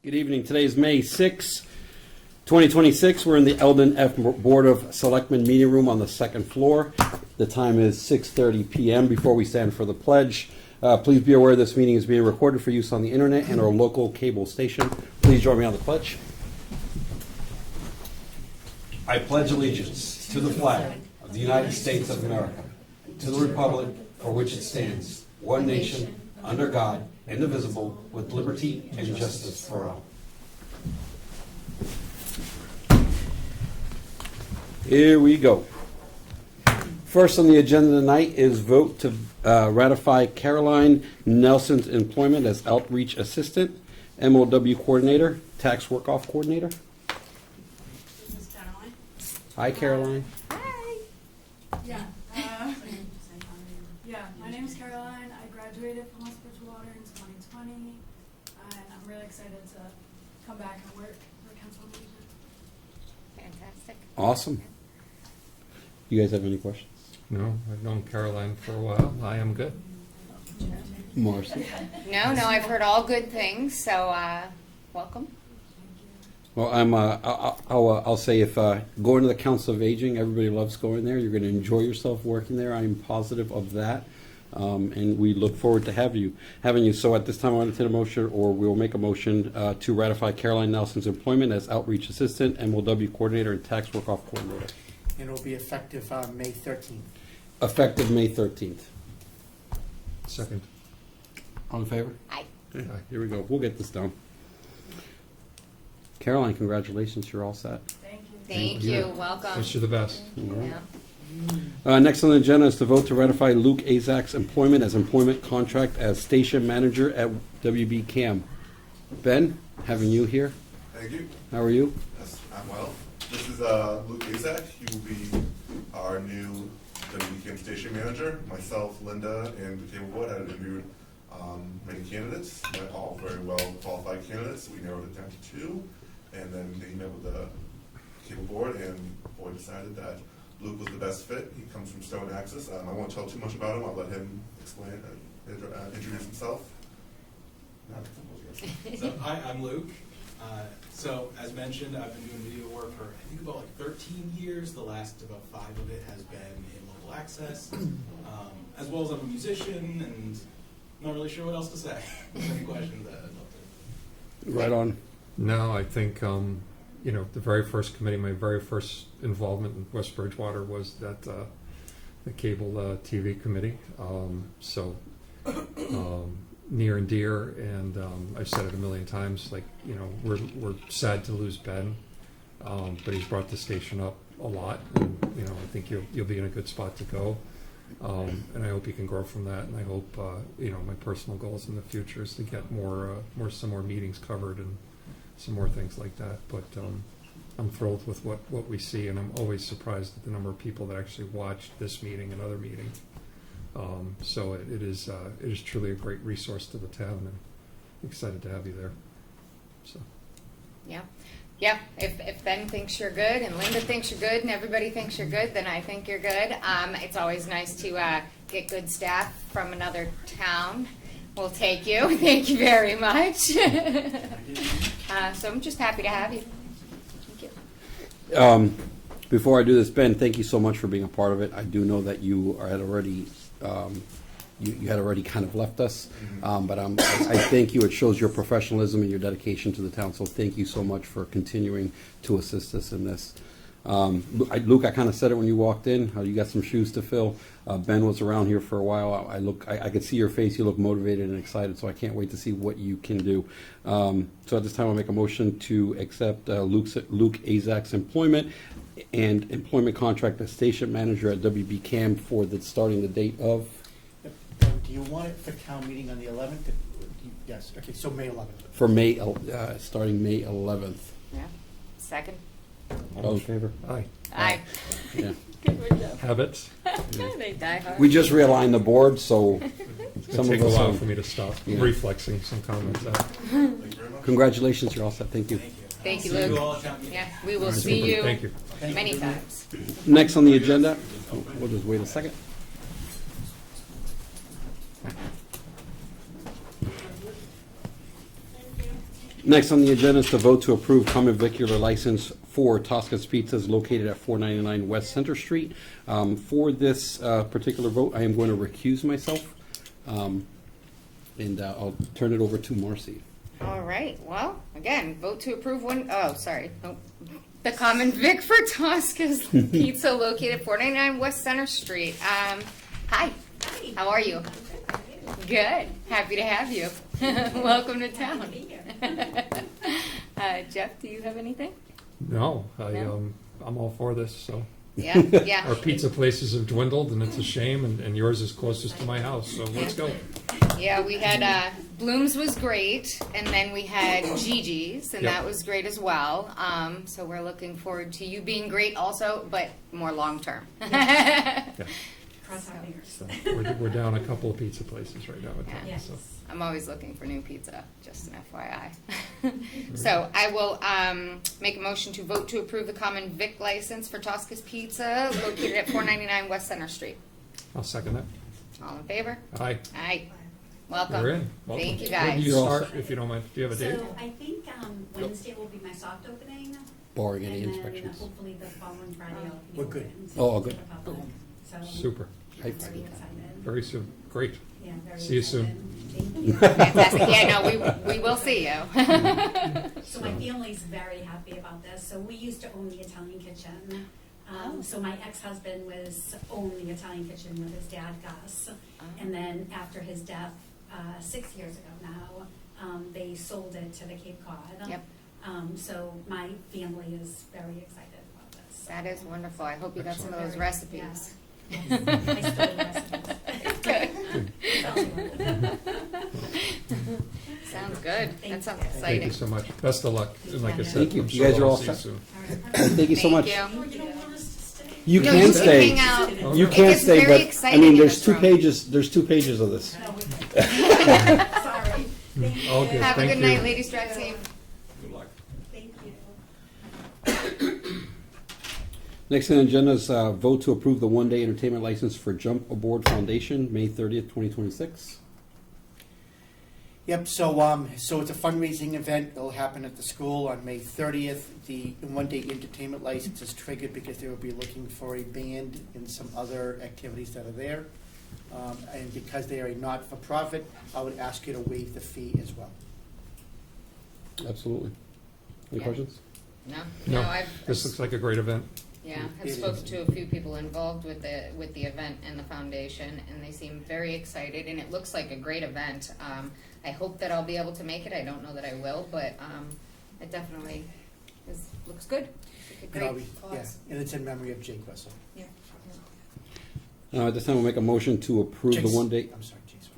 Good evening. Today is May 6, 2026. We're in the Eldon F. Board of Selectmen meeting room on the second floor. The time is 6:30 p.m. Before we stand for the pledge, please be aware this meeting is being recorded for use on the internet and our local cable station. Please join me on the pledge. I pledge allegiance to the flag of the United States of America, to the republic for which it stands, one nation, under God, indivisible, with liberty and justice for all. Here we go. First on the agenda tonight is vote to ratify Caroline Nelson's employment as Outreach Assistant, MOW Coordinator, Tax Work-Off Coordinator. This is Caroline. Hi, Caroline. Hi. Yeah, my name is Caroline. I graduated from Bridgewater in 2020, and I'm really excited to come back and work for council agent. Fantastic. Awesome. You guys have any questions? No, I've known Caroline for a while. I am good. Marcy? No, I've heard all good things, so welcome. Well, I'll say if going to the Council of Aging, everybody loves going there. You're going to enjoy yourself working there. I'm positive of that. And we look forward to having you. So at this time, I want to take a motion, or we'll make a motion to ratify Caroline Nelson's employment as Outreach Assistant, MOW Coordinator, and Tax Work-Off Coordinator. And it'll be effective May 13th. Effective May 13th. Second. All in favor? Aye. Yeah, here we go. We'll get this done. Caroline, congratulations. You're all set. Thank you. Thank you. Welcome. Wish you the best. Yeah. Next on the agenda is to vote to ratify Luke Azak's employment as employment contract as station manager at WB Cam. Ben, having you here. Thank you. How are you? Yes, I'm well. This is Luke Azak. He will be our new WBCAM station manager. Myself, Linda, and the cable board had interviewed many candidates, all very well qualified candidates. We narrowed it down to 2, and then they met with the cable board, and the board decided that Luke was the best fit. He comes from Stone Access. I won't tell too much about him. I'll let him explain, introduce himself. So, hi, I'm Luke. So, as mentioned, I've been doing video work for, I think, about like 13 years. The last about 5 of it has been in local access, as well as I'm a musician, and I'm not really sure what else to say. If there's any questions, I'd love to. Right on. No, I think, the very first committee, my very first involvement in West Bridgewater was that the cable TV committee. Near and dear, and I've said it a million times, we're sad to lose Ben, but he's brought the station up a lot, and I think you'll be in a good spot to go, and I hope you can grow from that, and I hope my personal goals in the future is to get some more meetings covered and some more things like that, but I'm thrilled with what we see, and I'm always surprised at the number of people that actually watched this meeting and other meetings. So it is truly a great resource to the town, and excited to have you there. So. Yeah. If Ben thinks you're good, and Linda thinks you're good, and everybody thinks you're good, then I think you're good. It's always nice to get good staff from another town. We'll take you. Thank you very much. So I'm just happy to have you. Thank you. Before I do this, Ben, thank you so much for being a part of it. I do know that you had already you had already kind of left us, but I thank you. It shows your professionalism and your dedication to the town, so thank you so much for continuing to assist us in this. Luke, I kind of said it when you walked in, how you got some shoes to fill. Ben was around here for a while. I could see your face. You look motivated and excited, so I can't wait to see what you can do. So at this time, I'll make a motion to accept Luke Azak's employment and employment contract as station manager at WB Cam for starting the date of. Do you want it for town meeting on the 11th? Yes. Okay, so May 11th. For starting May 11th. Yeah. Second. All in favor? Aye. Aye. Yeah. Good job. Habits. They die hard. We just realigned the board, so It'll take a while for me to stop reflexing some comments out. Thank you very much. Congratulations, you're all set. Thank you. Thank you, See you Luke. all at town meeting. Yeah, we will All right, see super. you Thank you. many times. Next on the agenda, we'll just wait a second. Next on the agenda is to vote to approve common vicular license for Tosca's Pizzas located at 499 West Center Street. For this particular vote, I am going to recuse myself, and I'll turn it over to Marcy. All right, well, again, vote to approve the common vic for Tosca's Pizza located 499 West Center Street. Hi, how are you? Good, happy to have you. Welcome to town. Jeff, do you have anything? No, No? I'm all for this, so. Yeah, yeah. Our pizza places have dwindled, and it's a shame, and yours is closest to my house, so let's go. Yeah, we had, Bloom's was great, and then we had Gigi's, and Yep. that was great as well. So we're looking forward to you being great also, but more long-term. Yeah. Cross our fingers. So we're down a couple of pizza places right now in town, Yes. so. I'm always looking for new pizza, just an FYI. So I will make a motion to vote to approve the common vic license for Tosca's Pizza located at 499 West Center Street. I'll second that. All in favor? Aye. Aye. Welcome. We're in. Welcome. Thank you, When do guys. you You're all start, set. if you don't mind? Do you have a date? So I think Wednesday will be my soft opening. Barring any And then inspections. hopefully the following Friday I'll be We're good. open Oh, to good. the public. So Super. I'm very excited. Very soon. Great. Yeah, very See you excited. soon. Thank you. Fantastic. Yeah, no, we will see you. So my family's very happy about this. So we used to own the Italian kitchen. So my ex-husband owned the Italian kitchen with his dad, Gus. And then after his death, 6 years ago now, they sold it to the Cape Cod. Yep. So my family is very excited about this. That is wonderful. I hope you got some of those recipes. Yeah. I stole the recipes. Sounds good. Thank That sounds you. exciting. Thank you so much. Best of luck. And like I said, Thank you. I'm You sure guys are I'll all see you set. soon. Thank you so much. Thank you. You don't want us to stay? You No, can you stay. hang out. You It can gets stay, very but I exciting mean, in there's this two room. pages. There's 2 pages of this. No, we Sorry. Thank you. Okay. Have a Thank good you. night, ladies. Drive safe. Good luck. Thank you. Next on the agenda is vote to approve the one-day entertainment license for Jump Aboard Foundation, May 30th, 2026. Yep, so it's a fundraising event. It'll happen at the school on May 30th. The one-day entertainment license is triggered because they will be looking for a band and some other activities that are there. And because they are a not-for-profit, I would ask you to waive the fee as well. Absolutely. Any Yeah. questions? No, No, I've this looks like a great event. yeah, I've It is. spoken to a few people involved with the event and the foundation, and they seem very excited. And it looks like a great event. I hope that I'll be able to make it. I don't know that I will, but it definitely looks good. It's a And great yeah, cause. and it's in memory of Jake Russell. Yeah. At this time, we'll make a motion to approve the Jake's- one-day I'm sorry, Jake's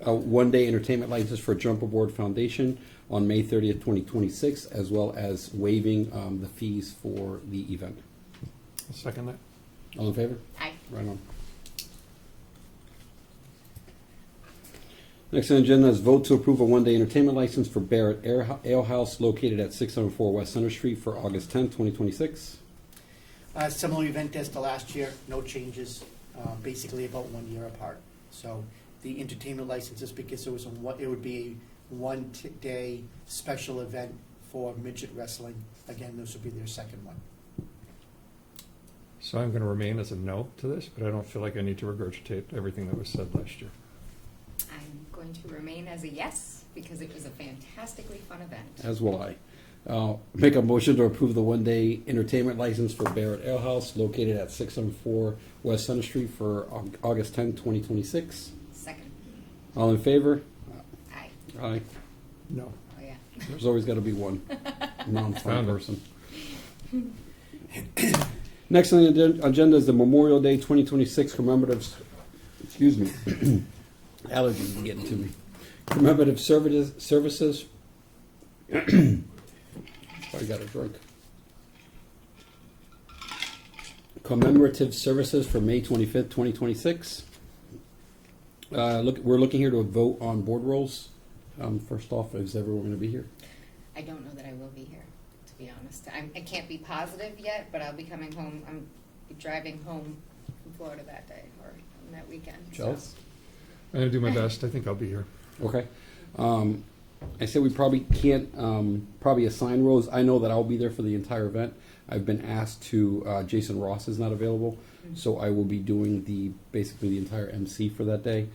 Russell. one-day entertainment license for Jump Aboard Foundation on May 30th, 2026, as well as waiving the fees for the event. I'll second that. All in favor? Aye. Right on. Next on the agenda is vote to approve a one-day entertainment license for Barrett Ale House located at 604 West Center Street for August 10th, 2026. Similar event as to last year, no changes, basically about 1 year apart. So the entertainment licenses, because it would be a one-day special event for midget wrestling. Again, this would be their second one. So I'm going to remain as a no to this, but I don't feel like I need to regurgitate everything that was said last year. I'm going to remain as a yes because it was a fantastically fun event. As will I. Make a motion to approve the one-day entertainment license for Barrett Ale House located at 604 West Center Street for August 10th, 2026. Second. All in favor? Aye. Aye. No. Oh yeah. There's always got to be one non-fun Found it. person. Next on the agenda is the Memorial Day 2026 commemoratives. Excuse me. Allergies are getting to me. Commemorative services. I got a drink. Commemorative services for May 25th, 2026. We're looking here to vote on board rolls. First off, is everyone going to be here? I don't know that I will be here, to be honest. I can't be positive yet, but I'll be coming home. I'm driving home from Florida that day or on that weekend. so- Jealous? I'm going to do my best. I think I'll be here. Okay. I said we probably can't probably assign roles. I know that I'll be there for the entire event. I've been asked to. Jason Ross is not available, so I will be doing basically the entire MC for that day.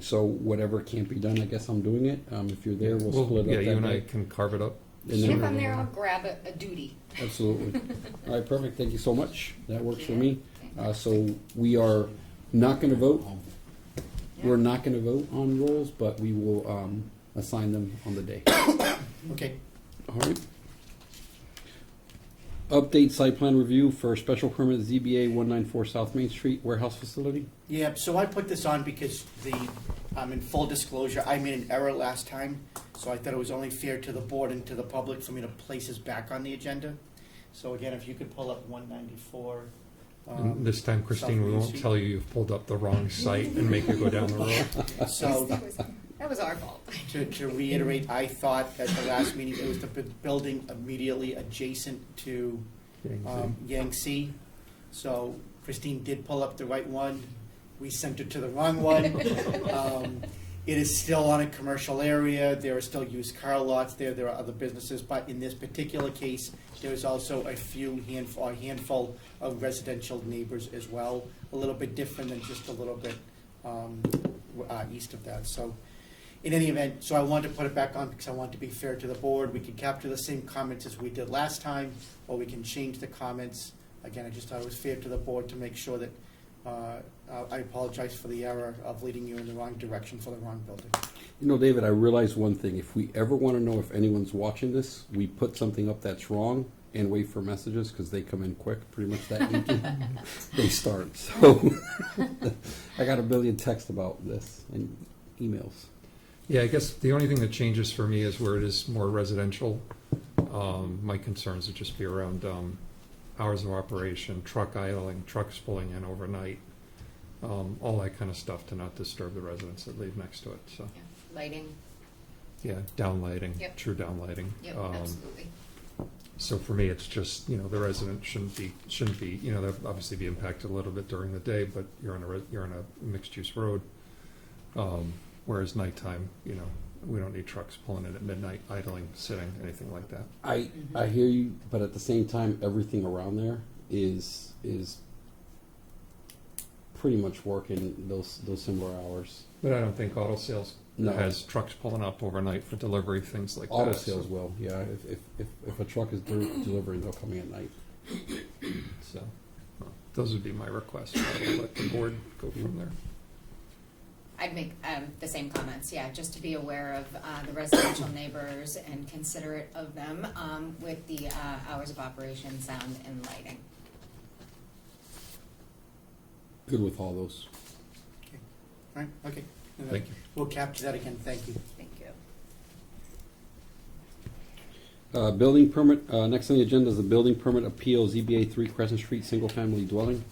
So whatever can't be done, I guess I'm doing it. If you're there, we'll split up. Yeah, that you and I day. can carve it up. And If then- I'm there, I'll grab a duty. Absolutely. All right, perfect. Thank you so much. That works for me. So we are not going to vote. We're not going to vote on roles, but we will assign them on the day. Okay. All right. Update site plan review for special permit ZBA 194 South Main Street warehouse facility. Yeah, so I put this on because in full disclosure, I made an error last time, so I thought it was only fair to the board and to the public for me to place this back on the agenda. So again, if you could pull up 194. And this time, Christine, we South Main won't Street. tell you you've pulled up the wrong site and make you go down the road. So That was our fault. to reiterate, I thought at the last meeting, it was the building immediately adjacent to Yangtze. So Christine did pull up the right one. We sent her to the wrong one. It is still on a commercial area. There are still used car lots there. There are other businesses, but in this particular case, there is also a handful of residential neighbors as well. A little bit different than just a little bit east of that. So, in any event, so I wanted to put it back on because I want to be fair to the board. We can capture the same comments as we did last time, or we can change the comments. Again, I just thought it was fair to the board to make sure that I apologize for the error of leading you in the wrong direction for the wrong building. You know, David, I realized one thing. If we ever want to know if anyone's watching this, we put something up that's wrong and wait for messages because they come in quick. Pretty much that weekend, they start. So I got a billion texts about this and emails. Yeah, I guess the only thing that changes for me is where it is more residential. My concerns would just be around hours of operation, truck idling, trucks pulling in overnight, all that kind of stuff to not disturb the residents that live next to it. So, Yeah. Lighting. yeah, downlighting, Yep. true downlighting. Yep, absolutely. So for me, it's just, the resident shouldn't be, they'll obviously be impacted a little bit during the day, but you're on a mixed use road. Whereas nighttime, we don't need trucks pulling in at midnight, idling, sitting, anything like that. I hear you, but at the same time, everything around there is pretty much working those similar hours. But I don't think auto sales No. has trucks pulling up overnight for delivery, things like Auto that. sales will, yeah. If a truck is delivering, they'll come in at night. So, well, those would be my requests. I'll let the board go from there. I'd make the same comments, yeah, just to be aware of the residential neighbors and considerate of them with the hours of operation, sound, and lighting. Good with all those. All right, okay. Thank you. We'll capture that again, thank you. Thank you. Building permit, next on the agenda is the building permit appeal, ZBA 3 Crescent Street, single-family dwelling.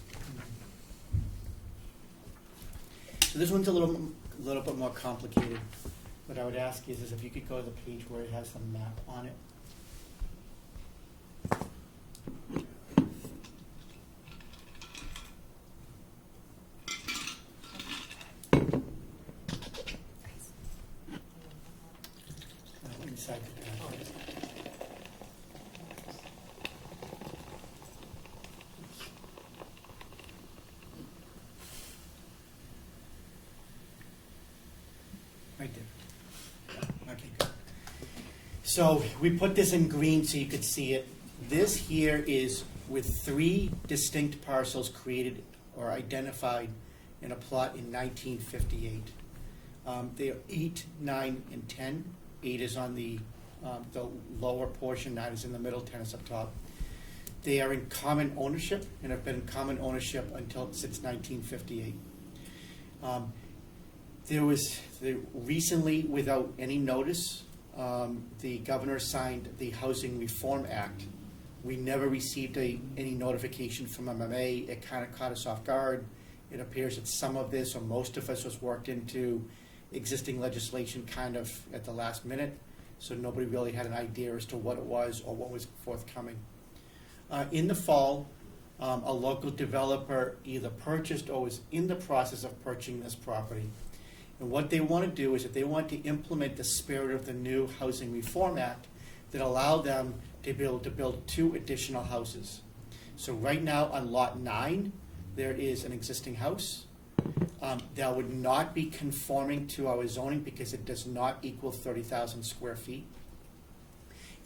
So this one's a little bit more complicated. What I would ask is if you could go to the page where it has the map on it. Inside the packet. Right there. Okay, good. So we put this in green so you could see it. This here is with 3 distinct parcels created or identified in a plot in 1958. They are 8, 9, and 10. 8 is on the lower portion, 9 is in the middle, 10 is up top. They are in common ownership and have been in common ownership since 1958. Recently, without any notice, the governor signed the Housing Reform Act. We never received any notification from MMA. It kind of caught us off guard. It appears that some of this, or most of us, was worked into existing legislation kind of at the last minute, so nobody really had an idea as to what it was or what was forthcoming. In the fall, a local developer either purchased or was in the process of purchasing this property, And what they want to do is that they want to implement the spirit of the new Housing Reform Act that allow them to be able to build 2 additional houses. So right now on Lot 9, there is an existing house. That would not be conforming to our zoning because it does not equal 30,000 square feet.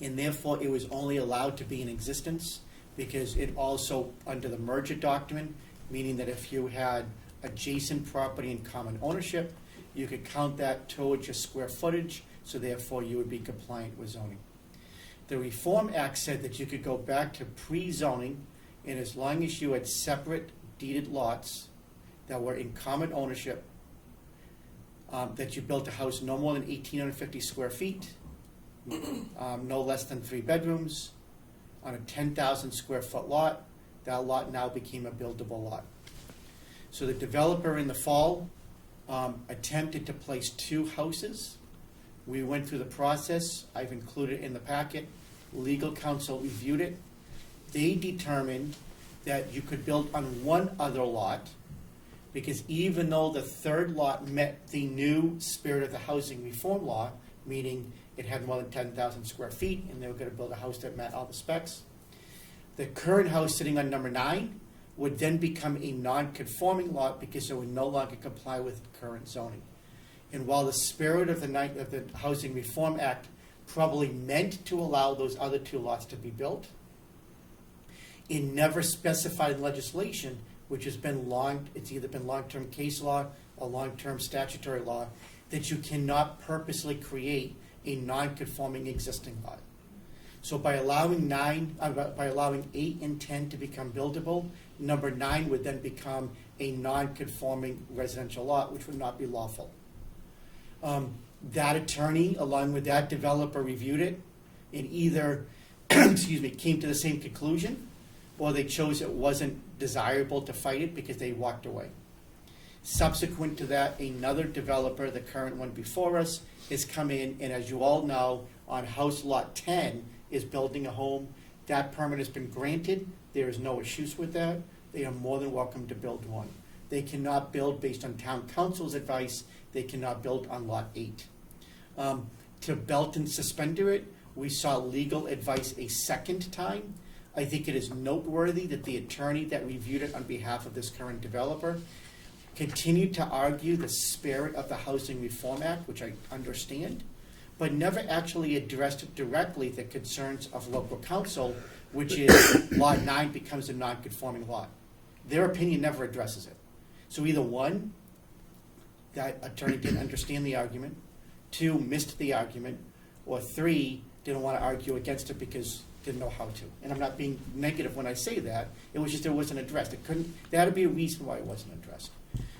And therefore, it was only allowed to be in existence because it also, under the merger doctrine, meaning that if you had adjacent property in common ownership, you could count that towards your square footage, so therefore you would be compliant with zoning. The Reform Act said that you could go back to pre-zoning, and as long as you had separate deeded lots that were in common ownership, that you built a house no more than 1,850 square feet, no less than 3 bedrooms, on a 10,000 square foot lot, that lot now became a buildable lot. So the developer in the fall attempted to place 2 houses. We went through the process. I've included it in the packet. Legal counsel reviewed it. They determined that you could build on 1 other lot, because even though the 3rd lot met the new spirit of the housing reform law, meaning it had more than 10,000 square feet and they were going to build a house that met all the specs, the current house sitting on number 9 would then become a non-conforming lot because it would no longer comply with current zoning. And while the spirit of the Housing Reform Act probably meant to allow those other 2 lots to be built, it never specified in legislation, which has been it's either been long-term case law or long-term statutory law, that you cannot purposely create a non-conforming existing lot. So by allowing 8 and 10 to become buildable, number 9 would then become a non-conforming residential lot, which would not be lawful. That attorney, along with that developer, reviewed it and either came to the same conclusion, or they chose it wasn't desirable to fight it because they walked away. Subsequent to that, another developer, the current one before us, has come in, and as you all know, on house lot 10 is building a home. That permit has been granted. There is no issues with that. They are more than welcome to build one. They cannot build based on town council's advice. They cannot build on lot 8. To belt and suspender it, we saw legal advice a second time. I think it is noteworthy that the attorney that reviewed it on behalf of this current developer continued to argue the spirit of the Housing Reform Act, which I understand, but never actually addressed directly the concerns of local council, which is lot 9 becomes a non-conforming lot. Their opinion never addresses it. So either 1, that attorney didn't understand the argument, 2, missed the argument, or 3, didn't want to argue against it because didn't know how to. And I'm not being negative when I say that. It was just it wasn't addressed. That would be a reason why it wasn't addressed.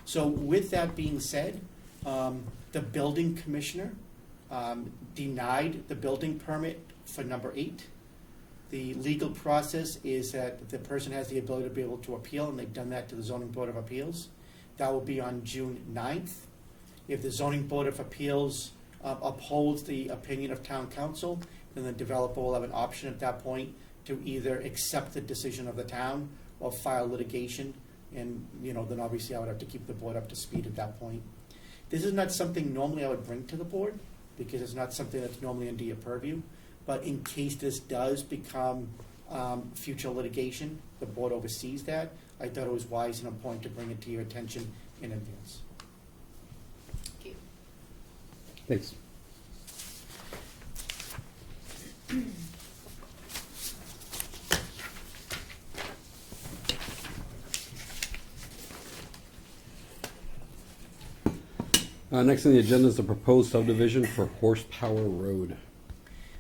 So with that being said, the building commissioner denied the building permit for number 8. The legal process is that the person has the ability to be able to appeal, and they've done that to the Zoning Board of Appeals. That will be on June 9th. If the Zoning Board of Appeals upholds the opinion of town council, then the developer will have an option at that point to either accept the decision of the town or file litigation. And, then obviously I would have to keep the board up to speed at that point. This is not something normally I would bring to the board because it's not something that's normally under your purview. But in case this does become future litigation, the board oversees that. I thought it was wise and important to bring it to your attention in advance. Thank you. Thanks. Next on the agenda is the proposed subdivision for Horsepower Road.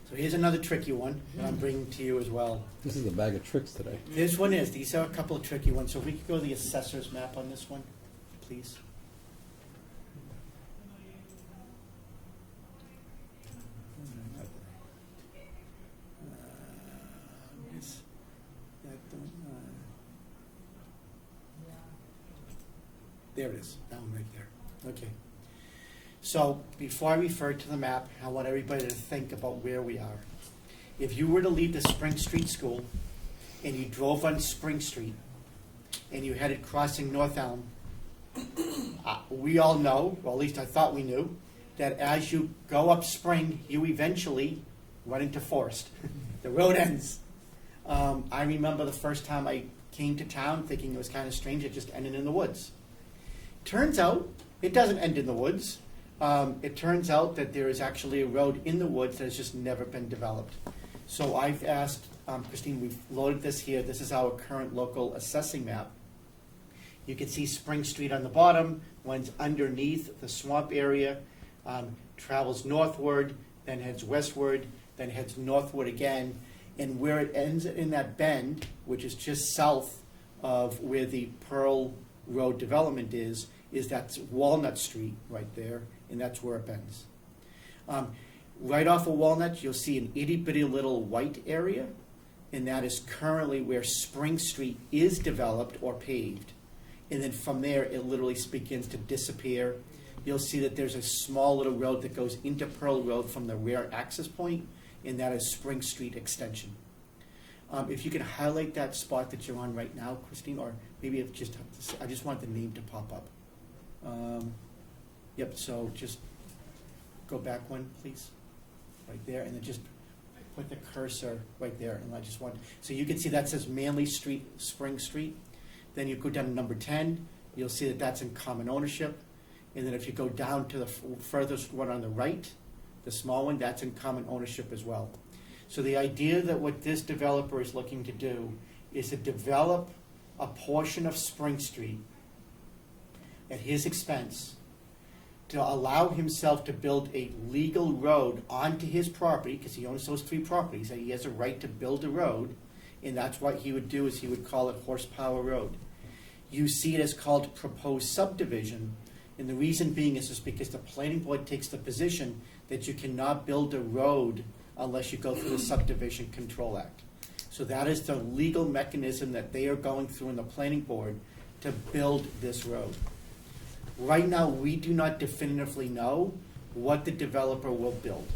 So here's another tricky one that I'm bringing to you as well. This is a bag of tricks today. This one is. These are a couple of tricky ones. So if we could go to the assessor's map on this one, please. There it is. That one right there. Okay. So before I refer to the map, I want everybody to think about where we are. If you were to leave the Spring Street School and you drove on Spring Street and you headed crossing North Elm We all know, or at least I thought we knew, that as you go up Spring, you eventually run into forest. The road ends. I remember the first time I came to town thinking it was kind of strange, it just ended in the woods. Turns out, it doesn't end in the woods. It turns out that there is actually a road in the woods that has just never been developed. So I've asked, Christine, we've loaded this here. This is our current local assessing map. You can see Spring Street on the bottom, runs underneath the swamp area, travels northward, then heads westward, then heads northward again. And where it ends in that bend, which is just south of where the Pearl Road development is that Walnut Street right there, and that's where it bends. Right off of Walnut, you'll see an itty-bitty little white area, and that is currently where Spring Street is developed or paved. And then from there, it literally begins to disappear. You'll see that there's a small little road that goes into Pearl Road from the rear access point, and that is Spring Street Extension. If you can highlight that spot that you're on right now, Christine, or maybe if just, I just want the name to pop up. Yep, so just go back one, please, right there, and then just put the cursor right there, and I just want, so you can see that says Manley Street, Spring Street. Then you go down to number 10, you'll see that that's in common ownership. And then if you go down to the furthest one on the right, the small one, that's in common ownership as well. So the idea that what this developer is looking to do is to develop a portion of Spring Street at his expense to allow himself to build a legal road onto his property, because he owns those 3 properties, and he has a right to build a road, and that's what he would do, is he would call it Horsepower Road. You see it as called proposed subdivision, and the reason being is just because the planning board takes the position that you cannot build a road unless you go through the Subdivision Control Act. So that is the legal mechanism that they are going through in the planning board to build this road. Right now, we do not definitively know what the developer will build.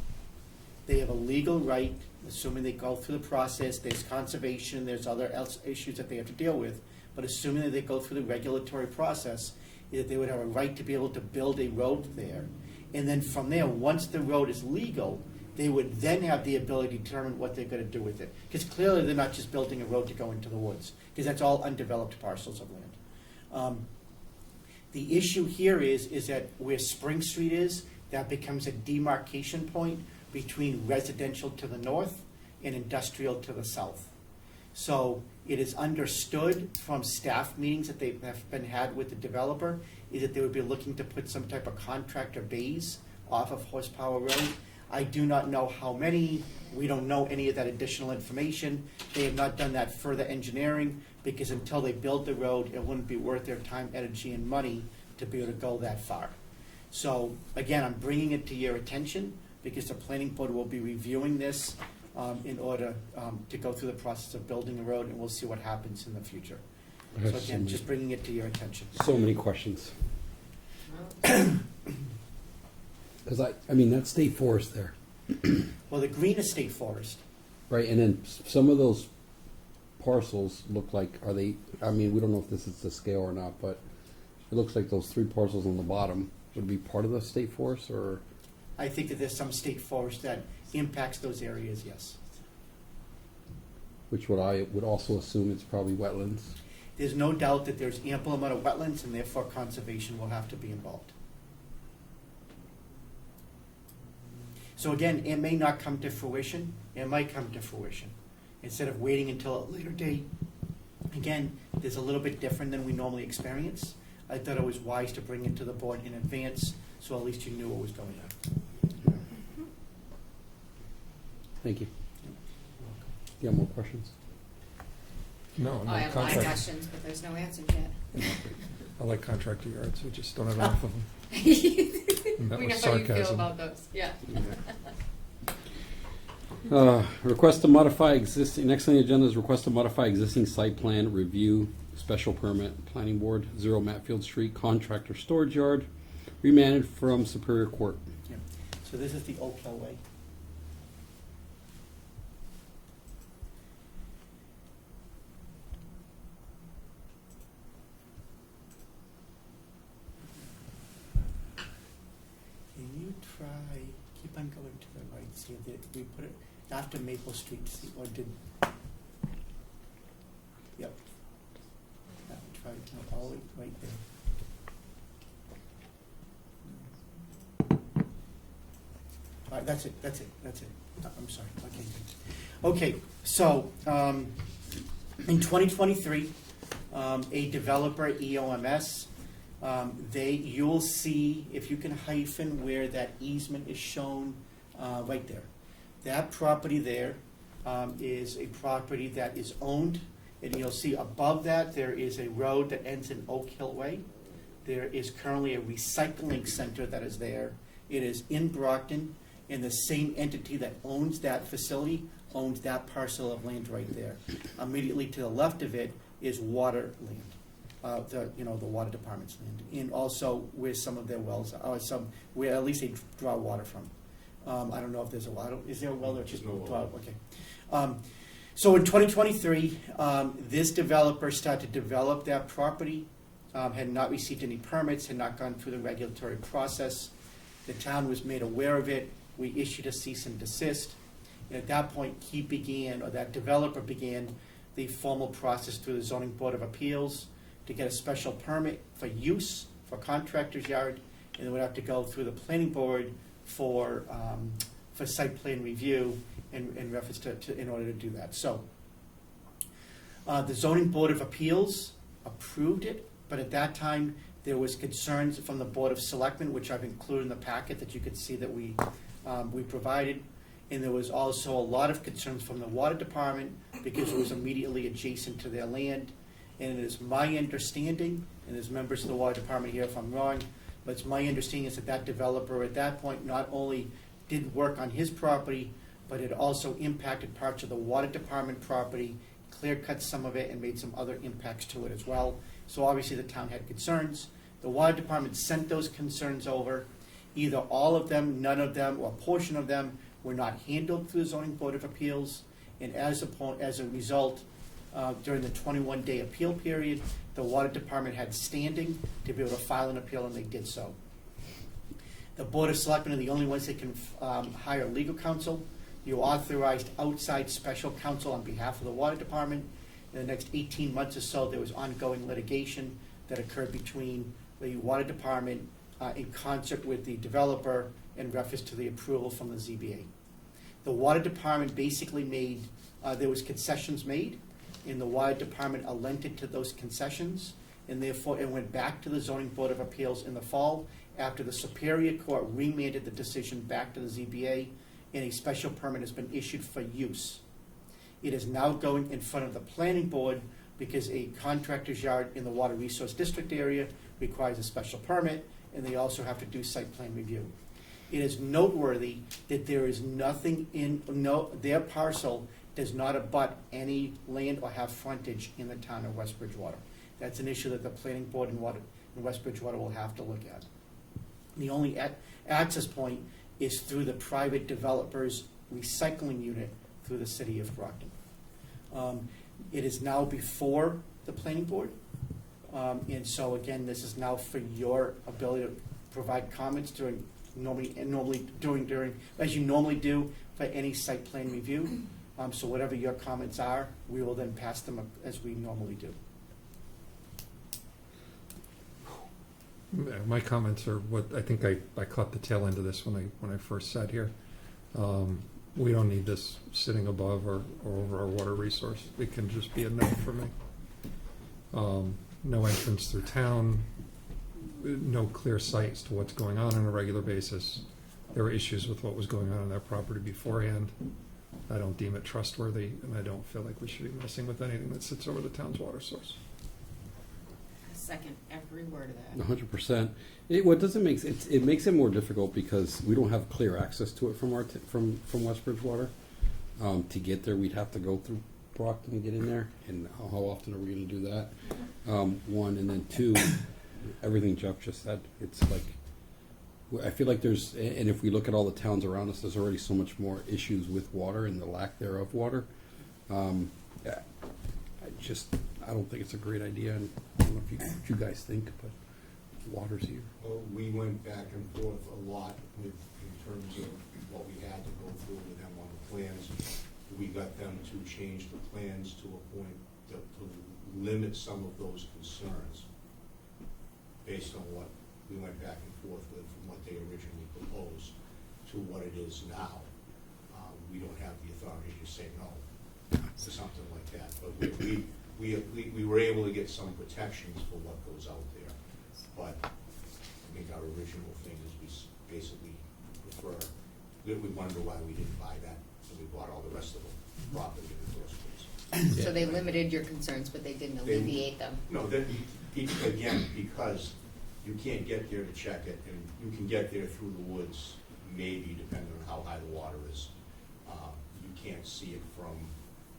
They have a legal right, assuming they go through the process, there's conservation, there's other issues that they have to deal with, but assuming that they go through the regulatory process, that they would have a right to be able to build a road there. And then from there, once the road is legal, they would then have the ability to determine what they're going to do with it. Because clearly they're not just building a road to go into the woods, because that's all undeveloped parcels of land. The issue here is that where Spring Street is, that becomes a demarcation point between residential to the north and industrial to the south. So it is understood from staff meetings that they have been had with the developer is that they would be looking to put some type of contractor bays off of Horsepower Road. I do not know how many. We don't know any of that additional information. They have not done that further engineering because until they build the road, it wouldn't be worth their time, energy, and money to be able to go that far. So again, I'm bringing it to your attention because the planning board will be reviewing this in order to go through the process of building the road, and we'll see what happens in the future. I have So so again, many- just bringing it to your attention. So many questions. Because I mean, that's state forest there, Well, the green is state forest. right? And then some of those parcels look like, are they, I mean, we don't know if this is the scale or not, but it looks like those 3 parcels on the bottom would be part of the state forest, or? I think that there's some state forest that impacts those areas, yes. Which I would also assume it's probably wetlands. There's no doubt that there's ample amount of wetlands, and therefore conservation will have to be involved. So again, it may not come to fruition, it might come to fruition. Instead of waiting until a later date, again, there's a little bit different than we normally experience. I thought it was wise to bring it to the board in advance, so at least you knew what was going on. Thank you. You have more questions? No, I have a lot of contract. questions, but there's no answers yet. I like contractor yards, we just don't have enough of them. And that We know was how you feel sarcasm. about those, yeah. Request to modify existing, next on the agenda is request to modify existing site plan review, special permit, planning board, 0 Matfield Street, contractor storage yard, remanded from Superior Court. Yeah. So this is the Oak Hill Way. keep on going to the right, see if we put it after Maple Street, see, or did, yep. That one, try, no, all the way right there. All right, that's it. I'm sorry, okay, good. Okay, so, in 2023, a developer, EOMS, you'll see, if you can hyphen where that easement is shown, right there. That property there is a property that is owned, and you'll see above that, there is a road that ends in Oak Hill Way. There is currently a recycling center that is there. It is in Brockton, and the same entity that owns that facility owns that parcel of land right there. Immediately to the left of it is water land, the water department's land, and also where some of their wells are, where at least they draw water from. I don't know if there's a well. Is there a well or just no well? draw? Okay. So in 2023, this developer started to develop that property, had not received any permits, had not gone through the regulatory process. The town was made aware of it. We issued a cease and desist. And at that point, that developer began the formal process through the Zoning Board of Appeals to get a special permit for use for contractor's yard, and then would have to go through the planning board for site plan review in reference to in order to do that. So the Zoning Board of Appeals approved it, but at that time there was concerns from the Board of Selectmen, which I've included in the packet that you could see that we provided. And there was also a lot of concerns from the water department because it was immediately adjacent to their land. And it is my understanding, and there's members of the water department here if I'm wrong, but it's my understanding is that developer at that point not only did work on his property, but it also impacted parts of the water department property, clear cut some of it, and made some other impacts to it as well. So obviously the town had concerns. The water department sent those concerns over. Either all of them, none of them, or a portion of them were not handled through the Zoning Board of Appeals. And as a result, during the 21-day appeal period, the water department had standing to be able to file an appeal, and they did so. The Board of Selectmen are the only ones that can hire legal counsel. You authorized outside special counsel on behalf of the water department. In the next 18 months or so, there was ongoing litigation that occurred between the water department in concert with the developer in reference to the approval from the ZBA. The water department basically there was concessions made, and the water department elented to those concessions, and therefore it went back to the Zoning Board of Appeals in the fall after the Superior Court remanded the decision back to the ZBA, and a special permit has been issued for use. It is now going in front of the planning board because a contractor's yard in the Water Resource District area requires a special permit, and they also have to do site plan review. It is noteworthy that there is nothing their parcel does not abut any land or have frontage in the town of West Bridgewater. That's an issue that the planning board in West Bridgewater will have to look at. The only access point is through the private developer's recycling unit through the city of Brockton. It is now before the planning board, and so again, this is now for your ability to provide comments as you normally do for any site plan review. So whatever your comments are, we will then pass them as we normally do. My comments are what I think I caught the tail end of this when I first sat here. We don't need this sitting above or over our water resource. It can just be a no for me. No entrance through town, no clear sight as to what's going on a regular basis. There were issues with what was going on that property beforehand. I don't deem it trustworthy, and I don't feel like we should be messing with anything that sits over the town's water source. I second every word of that. 100%. What doesn't make it makes it more difficult because we don't have clear access to it from from West Bridgewater. To get there, we'd have to go through Brockton and get in there. And how often are we going to do that? One, and then two, everything Jeff just said. It's like I feel like and if we look at all the towns around us, there's already so much more issues with water and the lack thereof water. I don't think it's a great idea, and I don't know if you guys think, but water's here. Well, we went back and forth a lot in terms of what we had to go through with them on the plans. We got them to change the plans to a point to limit some of those concerns based on what we went back and forth with from what they originally proposed to what it is now. We don't have the authority to say no to something like that, but we were able to get some protections for what goes out there. But I think our original thing is we basically prefer, we wonder why we didn't buy that, so we bought all the rest of the property in the first place. So they limited your concerns, but they didn't alleviate them. No, then, again, because you can't get there to check it, and you can get there through the woods, maybe depending on how high the water is. You can't see it from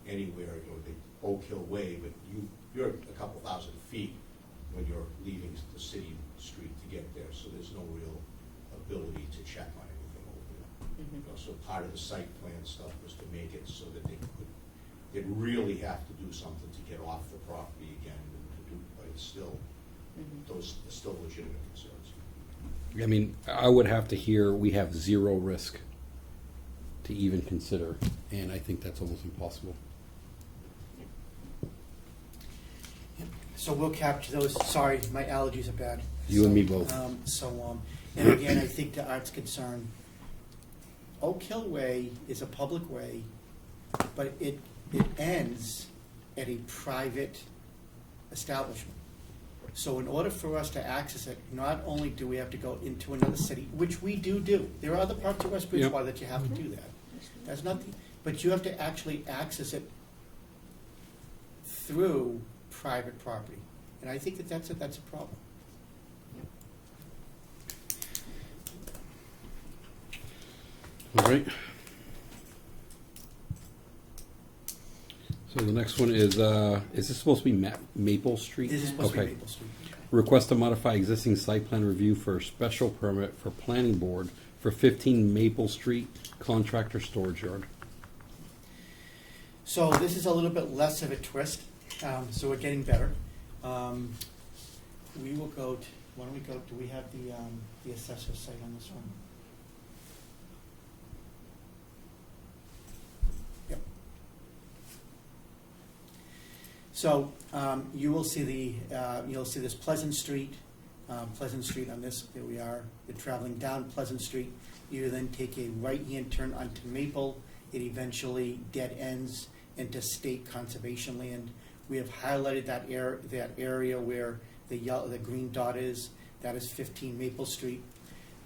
anywhere, the Oak Hill Way, but you're a couple thousand feet when you're leaving the city street to get there, so there's no real ability to check on anything over there. So part of the site plan stuff was to make it so that they'd really have to do something to get off the property again, but it's still, those are still legitimate concerns. I mean, I would have to hear we have zero risk to even consider, and I think that's almost impossible. So we'll capture those. Sorry, my allergies are bad. You and me both. And again, I think to Art's concern, Oak Hill Way is a public way, but it ends at a private establishment. So in order for us to access it, not only do we have to go into another city, which we do. There are other parts of West Bridgewater that you have to do that. That's not, but you have to actually access it through private property. And I think that's a problem. All right. So the next one is this supposed to be Maple Street? This is supposed to be Maple Street. Request to modify existing site plan review for special permit for planning board for 15 Maple Street contractor storage yard. So this is a little bit less of a twist, so we're getting better. We will go, why don't we go, do we have the assessor's site on this one? Yep. So you will see you'll see this Pleasant Street on this. Here we are. You're traveling down Pleasant Street. You then take a right-hand turn onto Maple. It eventually dead ends into state conservation land. We have highlighted that area where the green dot is. That is 15 Maple Street.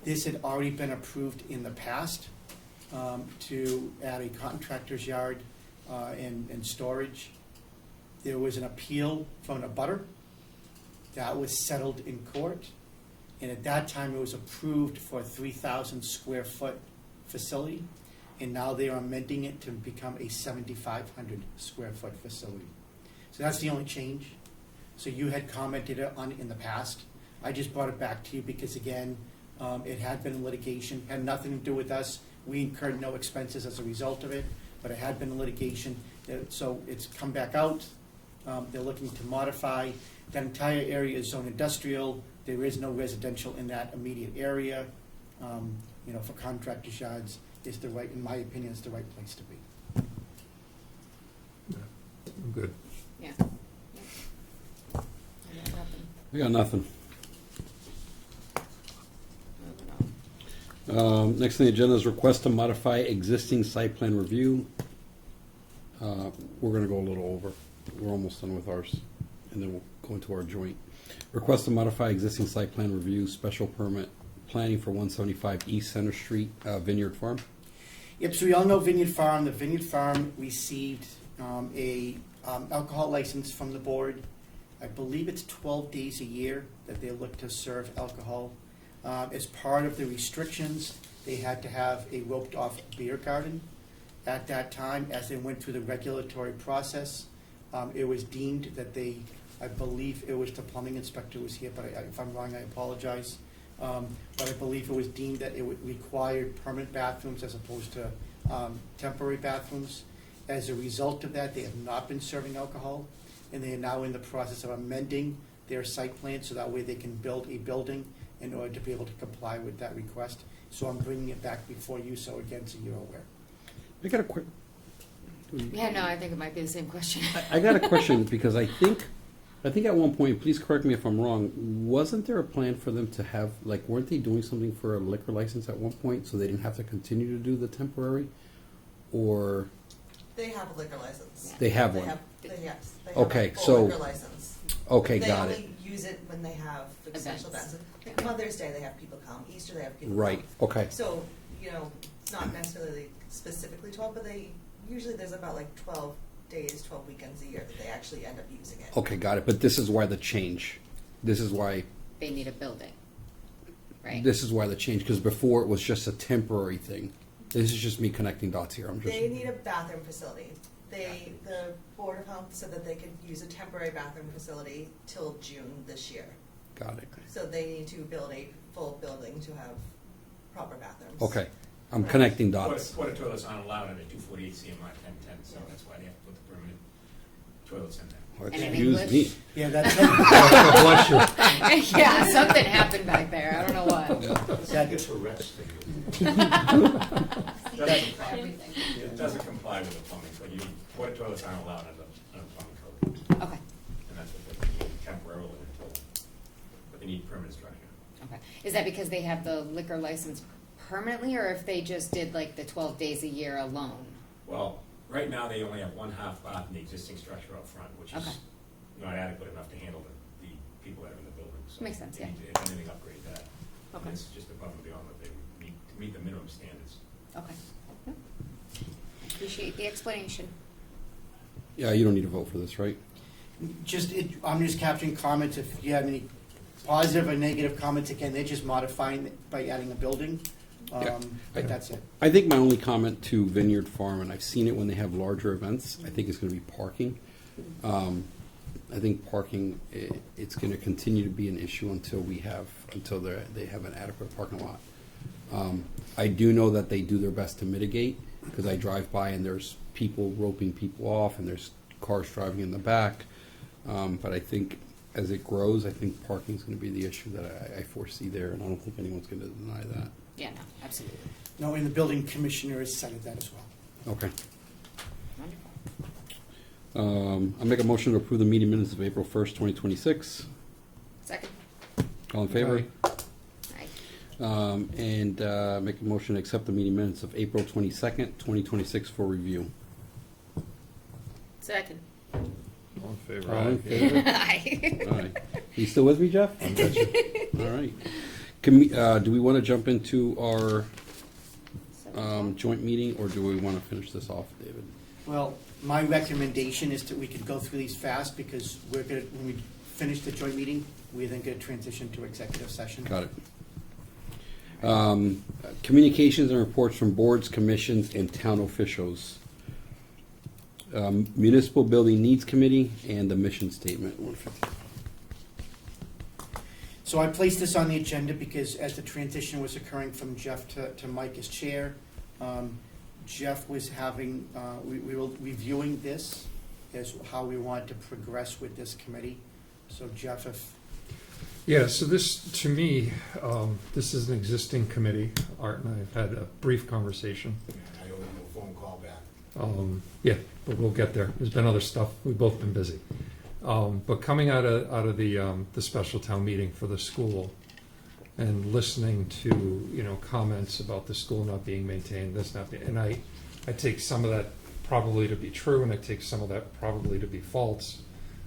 This had already been approved in the past to add a contractor's yard and storage. There was an appeal from an abutter. That was settled in court. And at that time, it was approved for a 3,000 square foot facility. And now they are amending it to become a 7,500 square foot facility. So that's the only change. So you had commented on it in the past. I just brought it back to you because, again, it had been in litigation, had nothing to do with us. We incurred no expenses as a result of it, but it had been in litigation. So it's come back out. They're looking to modify. That entire area is zone industrial. There is no residential in that immediate area. For contractors' yards, is the right, in my opinion, is the right place to be. I'm good. Yeah. We got nothing. Next on the agenda is request to modify existing site plan review. We're going to go a little over. We're almost done with ours, and then we'll go into our joint. Request to modify existing site plan review, special permit planning for 175 East Center Street, Vineyard Farm. Yep, so we all know Vineyard Farm. The Vineyard Farm received a alcohol license from the board. I believe it's 12 days a year that they look to serve alcohol. As part of the restrictions, they had to have a roped-off beer garden. At that time, as they went through the regulatory process, it was deemed that I believe it was the plumbing inspector was here, but if I'm wrong, I apologize. But I believe it was deemed that it required permanent bathrooms as opposed to temporary bathrooms. As a result of that, they have not been serving alcohol, and they are now in the process of amending their site plan so that way they can build a building in order to be able to comply with that request. So I'm bringing it back before you, so again, so you're aware. I got a quick. Yeah, no, I think it might be the same question. I got a question because I think at one point, please correct me if I'm wrong, wasn't there a plan for them to have, like, weren't they doing something for a liquor license at one point so they didn't have to continue to do the temporary? Or They have a liquor license. they have one? Yes, they have Okay, a full so- liquor license. Okay, They got it. only use it when they have like, special Events. events. Like Mother's Day, they have people come. Easter, they have people Right, come. okay. So, it's not necessarily specifically 12, but usually there's about like 12 days, 12 weekends a year that they actually end up using it. Okay, got it. But this is why the change. This is why They need a building, right? This is why the change, because before it was just a temporary thing. This is just me connecting dots here. I'm just. They need a bathroom facility. The Board of Health said that they could use a temporary bathroom facility till June this year. Got it. So they need to build a full building to have proper bathrooms. Okay, I'm connecting dots. Porta toilets aren't allowed under 248 CMR 1010, so that's why they have to put the permanent toilets in there. Or And in excuse English? me. Yeah, that's, Bless you. Yeah, something happened back there. I don't know what. that, Tourette's thing. It doesn't comply with the plumbing, so porta toilets aren't allowed under plumbing code. Okay, And that's what they need temporarily until, but they need permanent structure. okay. Is that because they have the liquor license permanently, or if they just did like the 12 days a year alone? Well, right now, they only have one half bath in the existing structure up front, which Okay. is not adequate enough to handle the people that are in the building. So Makes sense, they yeah. need to, if anything, upgrade that. And Okay. it's just above and beyond what they need to meet the minimum standards. Okay. Yep. Appreciate the explanation. Yeah, you don't need to vote for this, right? I'm just capturing comments. If you have any positive or negative comments, again, they're just modifying it by adding a building. Yeah. But that's it. I think my only comment to Vineyard Farm, and I've seen it when they have larger events, I think it's going to be parking. I think parking, it's going to continue to be an issue until they have an adequate parking lot. I do know that they do their best to mitigate, because I drive by and there's people roping people off and there's cars driving in the back. But I think as it grows, I think parking is going to be the issue that I foresee there, and I don't think anyone's going to deny that. Yeah, no, absolutely. No, and the building commissioner has cited that as well. Okay. Wonderful. I'll make a motion to approve the meeting minutes of April 1st, 2026. Second. All in favor? Aye. And make a motion to accept the meeting minutes of April 22nd, 2026 for review. Second. All in favor? All in Aye. favor? Aye. All right. You still with me, Jeff? All right. Do we want to jump into our joint meeting, or do we want to finish this off, David? Well, my recommendation is that we could go through these fast, because when we finish the joint meeting, we're then going to transition to executive session. Got it. Communications and reports from boards, commissions, and town officials. Municipal Building Needs Committee and the mission statement. 150. So I placed this on the agenda because as the transition was occurring from Jeff to Mike as chair, Jeff was having, we were reviewing this as how we wanted to progress with this committee. So Jeff, if Yeah, so this, to me, this is an existing committee. Art and I have had a brief conversation. I owe him a phone call back. Yeah, but we'll get there. There's been other stuff. We've both been busy. But coming out of the special town meeting for the school and listening to, comments about the school not being maintained, this not being, and I take some of that probably to be true, and I take some of that probably to be false.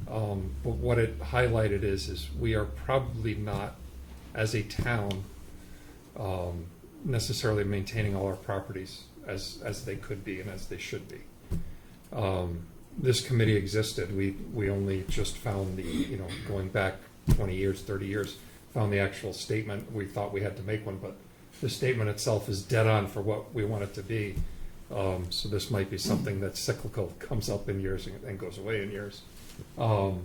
But what it highlighted is we are probably not, as a town, necessarily maintaining all our properties as they could be and as they should be. This committee existed. We only just found the, going back 20 years, 30 years, found the actual statement. We thought we had to make one, but the statement itself is dead on for what we want it to be. So this might be something that's cyclical, comes up in years and goes away in years. To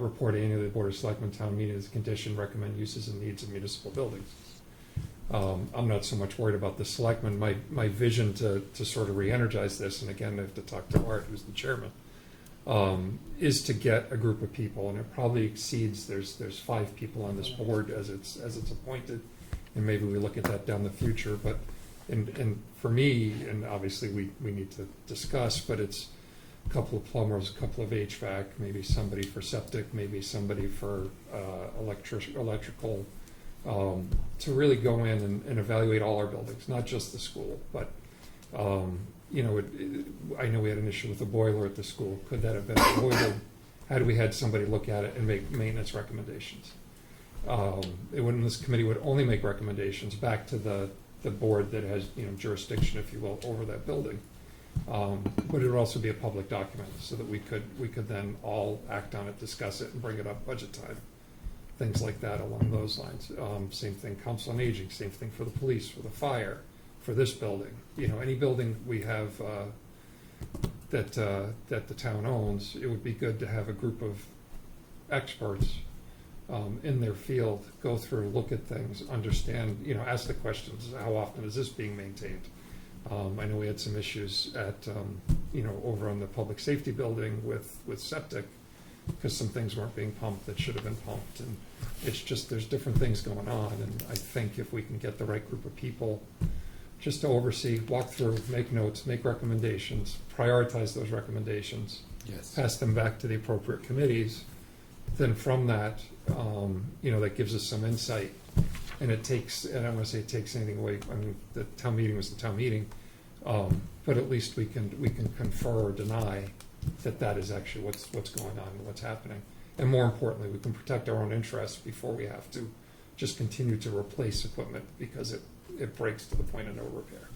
report annually to the Board of Selectmen town meeting as a condition, recommend uses and needs of municipal buildings. I'm not so much worried about the selectmen. My vision to sort of re-energize this, and again, I have to talk to Art, who's the chairman, is to get a group of people, and it probably exceeds, there's 5 people on this board as it's appointed, and maybe we look at that down the future, but, and for me, and obviously we need to discuss, but it's a couple of plumbers, a couple of HVAC, maybe somebody for septic, maybe somebody for electrical, to really go in and evaluate all our buildings, not just the school, but you know, I know we had an issue with the boiler at the school. Could that have been avoided had we had somebody look at it and make maintenance recommendations? This committee would only make recommendations back to the board that has, you know, jurisdiction, if you will, over that building. But it would also be a public document so that we could then all act on it, discuss it, and bring it up budget time. Things like that along those lines. Same thing, Council on Aging, same thing for the police, for the fire, for this building. You know, any building we have that the town owns, it would be good to have a group of experts in their field go through, look at things, understand, you know, ask the questions, how often is this being maintained? I know we had some issues at, you know, over on the public safety building with septic, because some things weren't being pumped that should have been pumped, and it's just, there's different things going on, and I think if we can get the right group of people just to oversee, walk through, make notes, make recommendations, prioritize those recommendations, Yes. pass them back to the appropriate committees, then from that, you know, that gives us some insight. And it takes, and I don't want to say it takes anything away, I mean, the town meeting was the town meeting, but at least we can confer or deny that is actually what's going on and what's happening. And more importantly, we can protect our own interests before we have to just continue to replace equipment because it breaks to the point of no repair.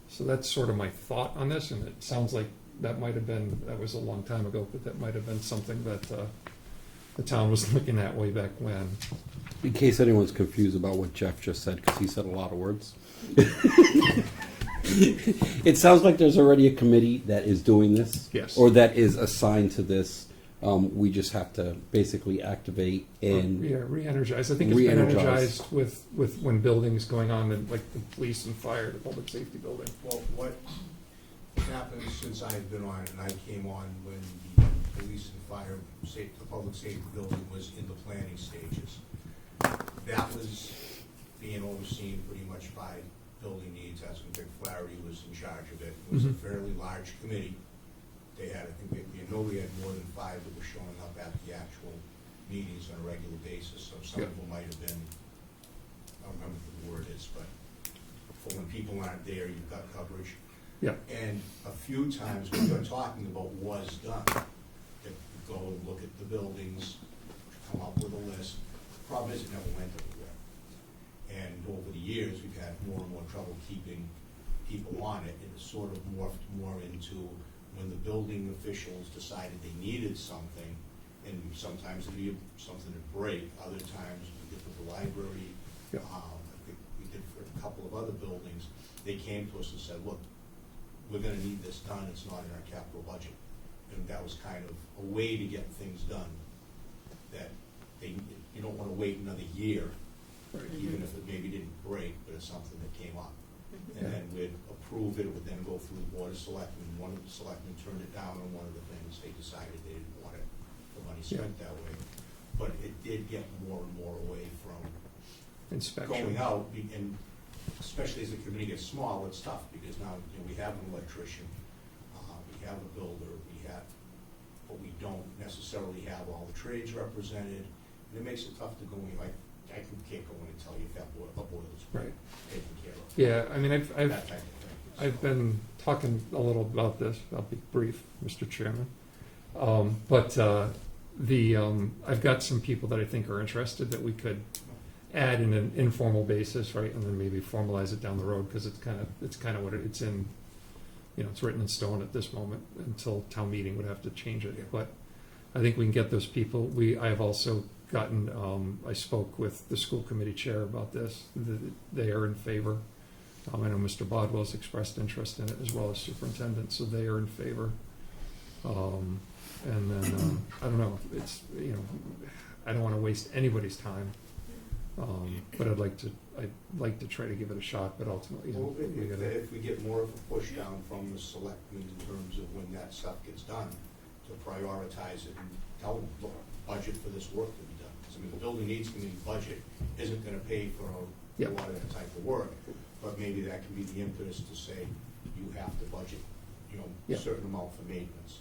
So that's sort of my thought on this, and it sounds like that was a long time ago, but that might have been something that the town was looking at way back when. In case anyone's confused about what Jeff just said, because he said a lot of words. It sounds like there's already a committee that is doing this. Yes. Or that is assigned to this. We just have to basically activate and Re-energize. I think it's been Re-energize. energized with when buildings going on, in, like the police and fire, the public safety building. Well, what happened since I've been on, and I came on when the police and fire, the public safety building was in the planning stages. That was being overseen pretty much by building needs, as Vic Flaherty was in charge of it. It was a fairly large committee. They had, I think, we had more than 5 that were showing up at the actual meetings on a regular basis, so some of them might have been, I don't remember what the word is, but for when people aren't there, you've got coverage. Yeah. And a few times when you're talking about was done, that you go and look at the buildings, come up with a list. The problem is it never went anywhere. And over the years, we've had more and more trouble keeping people on it. It sort of morphed more into when the building officials decided they needed something, and sometimes it'd be something to break, other times we did with the library, Yeah. I think we did for a couple of other buildings. They came to us and said, look, we're gonna need this done, it's not in our capital budget. And that was kind of a way to get things done, that you don't wanna wait another year, even if it maybe didn't break, but it's something that came up. And then we'd approve it, it would then go through the board of selectmen. One of the selectmen turned it down on one of the things. They decided they didn't want it, the money spent that way. But it did get more and more away from Inspection. going out, and especially as the committee gets small, it's tough, because now, you know, we have an electrician, we have a builder, but we don't necessarily have all the trades represented, and it makes it tough to go in, like, I can't go in and tell you if that boiler's Right. taken care of. Yeah, I mean, That type of thing. I've been talking a little about this. I'll be brief, Mr. Chairman. I've got some people that I think are interested that we could add in an informal basis, right, and then maybe formalize it down the road, because it's kind of what it's in. You know, it's written in stone at this moment. Until town meeting would have to change it, but I think we can get those people. I have also gotten. I spoke with the school committee chair about this. They are in favor. I know Mr. Bodwell's expressed interest in it, as well as superintendent, so they are in favor. And then, I don't know, it's, you know, I don't want to waste anybody's time, but I'd like to try to give it a shot, but ultimately, you know, Well, we gotta, if we get more of a push down from the selectmen in terms of when that stuff gets done, to prioritize it and tell them, look, budget for this work to be done. 'Cause, I mean, the building needs committee budget isn't gonna pay for a Yep. lot of that type of work, but maybe that can be the impetus to say, you have to budget, you know, a Yep. certain amount for maintenance.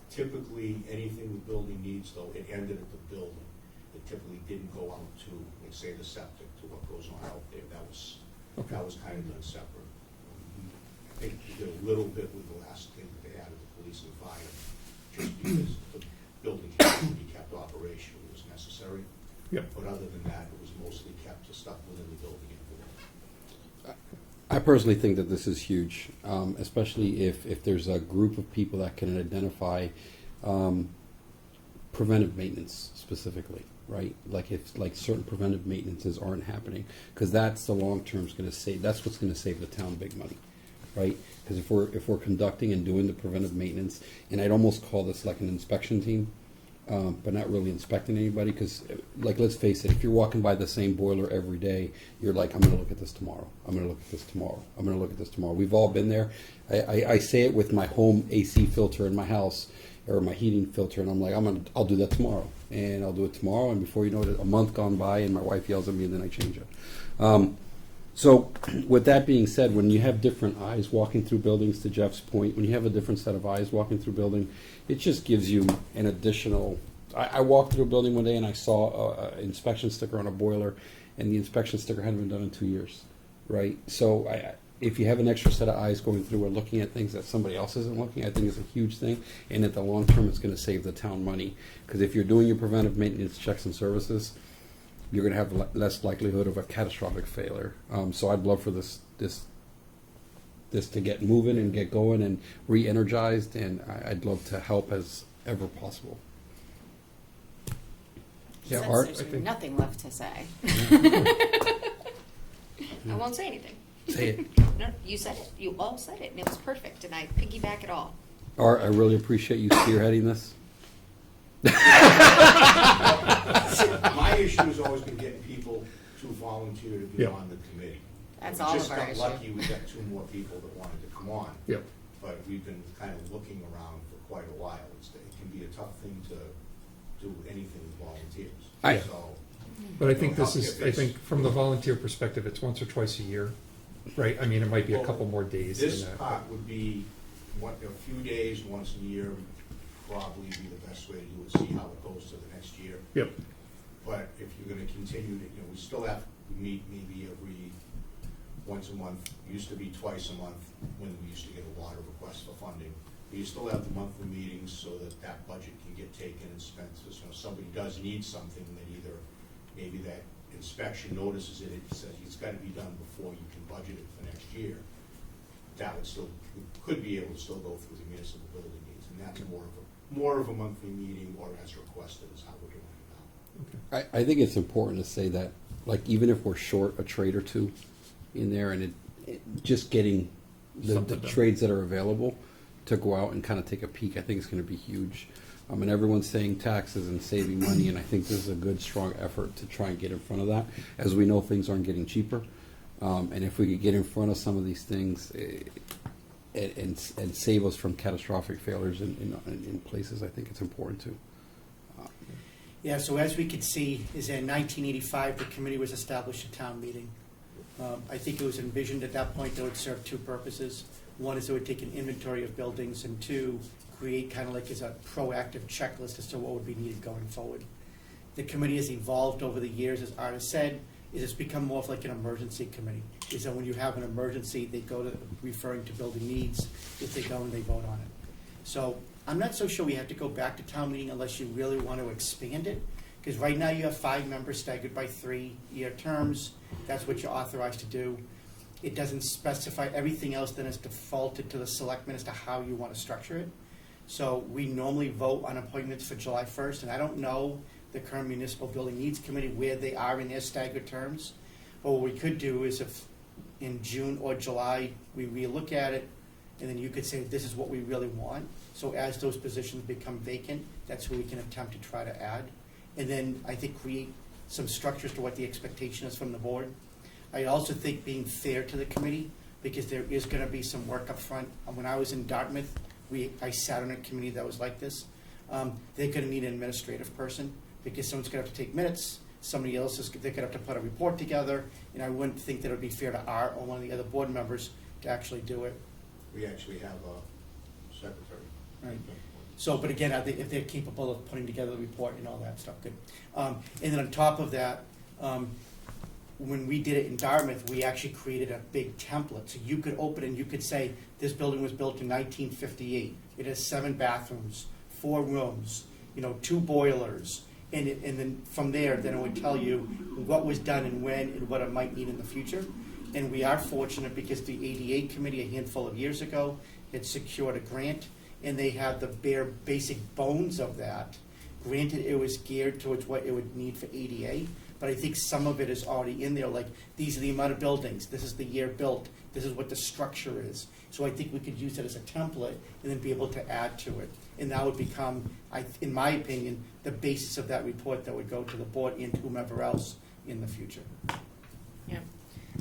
Typically, anything the building needs, though, it ended at the building. It typically didn't go out to, like, say, the septic, to what goes on out there. That was kind of done separate. I think we did a little bit with the last thing that they added, the police and fire, just because the building had to be kept operational, it was necessary. Yep. But other than that, it was mostly kept to stuff within the building envelope. I personally think that this is huge, especially if there's a group of people that can identify preventive maintenance specifically, right? Like if certain preventive maintenances aren't happening, because that's the long term is going to save. That's what's going to save the town big money, right? Because if we're conducting and doing the preventive maintenance, and I'd almost call this like an inspection team. But not really inspecting anybody, because, like, let's face it, if you're walking by the same boiler every day, you're like, I'm going to look at this tomorrow. I'm going to look at this tomorrow. I'm going to look at this tomorrow. We've all been there. I say it with my home AC filter in my house, or my heating filter, and I'm like, I'll do that tomorrow, and I'll do it tomorrow, and before you know it, a month gone by, and my wife yells at me, and then I change it. So, with that being said, when you have different eyes walking through buildings, to Jeff's point, when you have a different set of eyes walking through building, it just gives you an additional. I walked through a building one day and I saw an inspection sticker on a boiler, and the inspection sticker hadn't been done in 2 years, right? So, if you have an extra set of eyes going through or looking at things that somebody else isn't looking, I think it's a huge thing, and at the long term, it's going to save the town money, because if you're doing your preventive maintenance checks and services, you're going to have less likelihood of a catastrophic failure. So I'd love for this to get moving and get going and re-energized, and I'd love to help as ever possible. Yeah, Since Art, there's I think. nothing left to say. I won't say anything. Say it. No, you said it. You all said it, and it was perfect, and I piggyback it all. Art, I really appreciate you spearheading this. My issue has always been getting people to volunteer to be Yep. on the committee. That's We all just of our got issue. lucky, we got 2 more people that wanted to come on. Yep. But we've been kind of looking around for quite a while. It can be a tough thing to do anything with volunteers. So, But I think this If is, I it's- think from the volunteer perspective, it's once or twice a year, right? I mean, it might be a couple more days this than that. part would be a few days, once a year, would probably be the best way to do it, see how it goes to the next year. Yep. But if you're gonna continue to, we still have to meet maybe every, once a month. It used to be twice a month when we used to get a lot of requests for funding. You still have the monthly meetings so that budget can get taken and spent. So if somebody does need something, then either maybe that inspection notices it, it says it's gotta be done before you can budget it for next year. That would still, we could be able to still go through the municipal building needs, and that's more of a monthly meeting, or as requested is how we're doing it now. I think it's important to say that, like, even if we're short a trade or two in there, and just getting the Something done. trades that are available to go out and kind of take a peek, I think is going to be huge. And everyone's saying taxes and saving money, and I think this is a good, strong effort to try and get in front of that, as we know things aren't getting cheaper. And if we could get in front of some of these things and save us from catastrophic failures in places, I think it's important too. Yeah, so as we could see, is in 1985, the committee was established at town meeting. I think it was envisioned at that point that it would serve 2 purposes. One is it would take an inventory of buildings, and 2, create kind of like as a proactive checklist as to what would be needed going forward. The committee has evolved over the years, as Art has said. It's become more of like an emergency committee. Is that when you have an emergency, they go to referring to building needs. If they go and they vote on it. So I'm not so sure we have to go back to town meeting unless you really want to expand it. Because right now you have 5 members staggered by 3-year terms. That's what you're authorized to do. It doesn't specify everything else, then it's defaulted to the selectmen as to how you want to structure it. So we normally vote on appointments for July 1st, and I don't know the current Municipal Building Needs Committee where they are in their staggered terms. But what we could do is if in June or July, we relook at it, and then you could say, this is what we really want. So as those positions become vacant, that's who we can attempt to try to add. And then I think create some structures to what the expectation is from the board. I also think being fair to the committee, because there is going to be some work up front. When I was in Dartmouth, I sat on a committee that was like this. They're gonna need an administrative person, because someone's gonna have to take minutes, somebody else is, they're gonna have to put a report together, and I wouldn't think that it would be fair to Art or one of the other board members to actually do it. We actually have a secretary. Right. So, but again, if they're capable of putting together the report and all that stuff, good. And then on top of that, when we did it in Dartmouth, we actually created a big template. So you could open it and you could say, this building was built in 1958. It has 7 bathrooms, 4 rooms, 2 boilers. And then from there, then it would tell you what was done and when and what it might need in the future. And we are fortunate because the ADA committee a handful of years ago had secured a grant, and they had the bare basic bones of that. Granted, it was geared towards what it would need for ADA, but I think some of it is already in there, like these are the amount of buildings, this is the year built, this is what the structure is. So I think we could use it as a template and then be able to add to it. And that would become, in my opinion, the basis of that report that would go to the board and whomever else in the future. Yeah.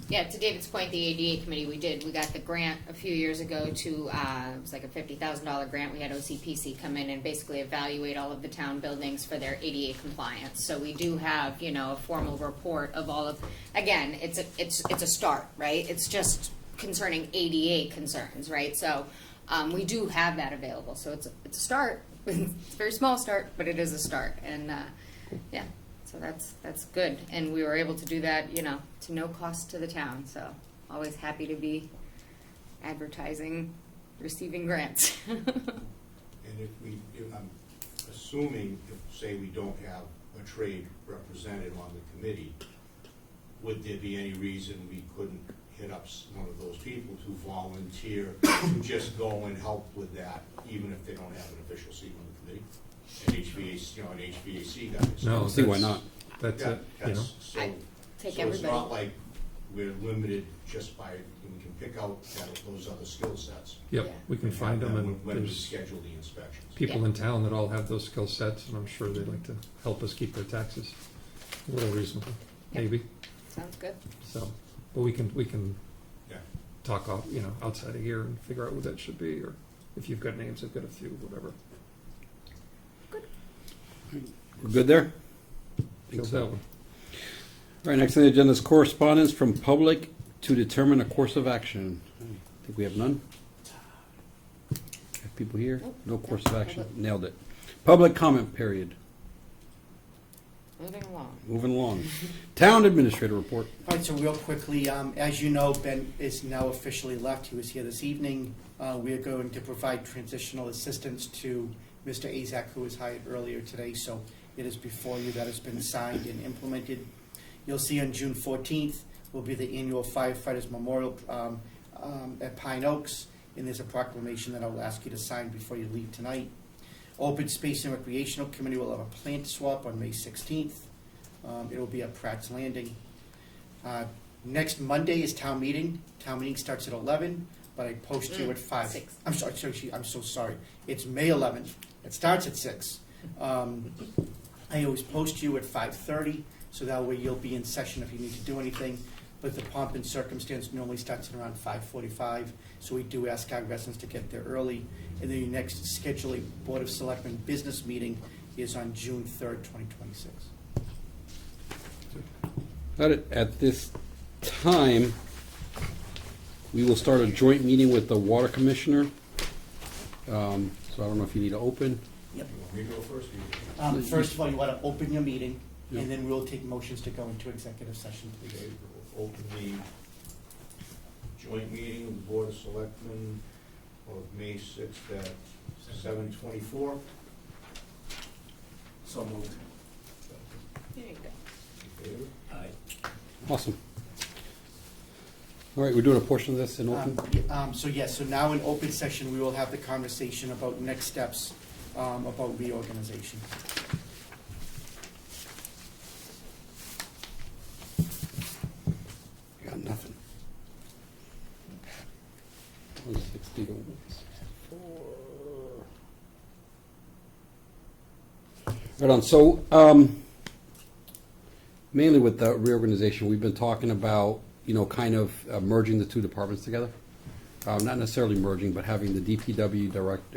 Yeah, to David's point, the ADA committee, we got the grant a few years ago to, it was like a $50,000 grant. We had OCPC come in and basically evaluate all of the town buildings for their ADA compliance. So we do have, a formal report of all of, again, it's a start, right? It's just concerning ADA concerns, right? So we do have that available. So it's a start. It's a very small start, but it is a start. And yeah. So that's good, and we were able to do that, to no cost to the town. So always happy to be advertising, receiving grants. And if I'm assuming, if say we don't have a trade represented on the committee, would there be any reason we couldn't hit up one of those people to volunteer to just go and help with that, even if they don't have an official seat on the committee? An HVAC, an HVAC guy. No, See, why not? That's it, So, I take so everybody. it's not like we're limited just by, we can pick out those other skill sets. Yep, Yeah. we can find them, and When we there's schedule the inspections. people Yeah. in town that all have those skill sets, and I'm sure they'd like to help us keep their taxes a little reasonable, Yep. maybe. Sounds good. So, but we can Yeah. talk off, outside of here and figure out what that should be, or if you've got names, I've got a few, whatever. We're good there? Feel that one. All right, next on the agenda is correspondence from public to determine a course of action. I think we have none. Have people here? Nope. No course of action. Nailed it. Public comment period. Moving along. Moving along. Town administrator report. All right, so real quickly, as you know, Ben is now officially left. He was here this evening. We are going to provide transitional assistance to Mr. Azak, who was hired earlier today, so it is before you. That has been signed and implemented. You'll see on June 14th will be the annual Firefighters Memorial at Pine Oaks, and there's a proclamation that I'll ask you to sign before you leave tonight. Open Space and Recreational Committee will have a plant swap on May 16th. It will be at Pratt's Landing. Next Monday is town meeting. Town meeting starts at 11, but I post you at 5. 6. I'm so sorry. It's May 11th. It starts at 6. I always post you at 5:30, so that way you'll be in session if you need to do anything. But the pomp and circumstance normally starts at around 5:45, so we do ask our residents to get there early. And then your next scheduling Board of Selectmen business meeting is on June 3rd, 2026. At this time, we will start a joint meeting with the water commissioner. So I don't know if you need to open. Yep. You want me to go first? or you- First of all, you want to open your meeting, Yep. and then we'll take motions to go into executive session, please. Okay, we'll open the joint meeting of the Board of Selectmen of May 6th at 7:24. So moved. There you go. In favor? Aye. Awesome. All right, we're doing a portion of this in open. So now in open session, we will have the conversation about next steps, about reorganization. I got nothing. 160 to 4. Right on. So mainly with the reorganization, we've been talking about, kind of merging the two departments together. not necessarily merging, but having the DPW direct,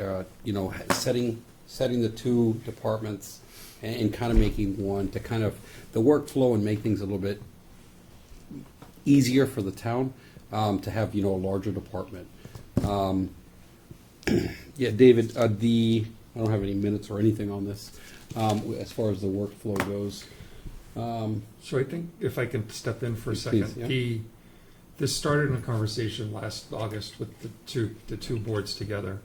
setting the two departments and kind of making one to kind of the workflow and make things a little bit easier for the town, to have, a larger department. Yeah, David, I don't have any minutes or anything on this, as far as the workflow goes. So I think if I can step in for a Please, second, yeah. this started in a conversation last August with the two boards together.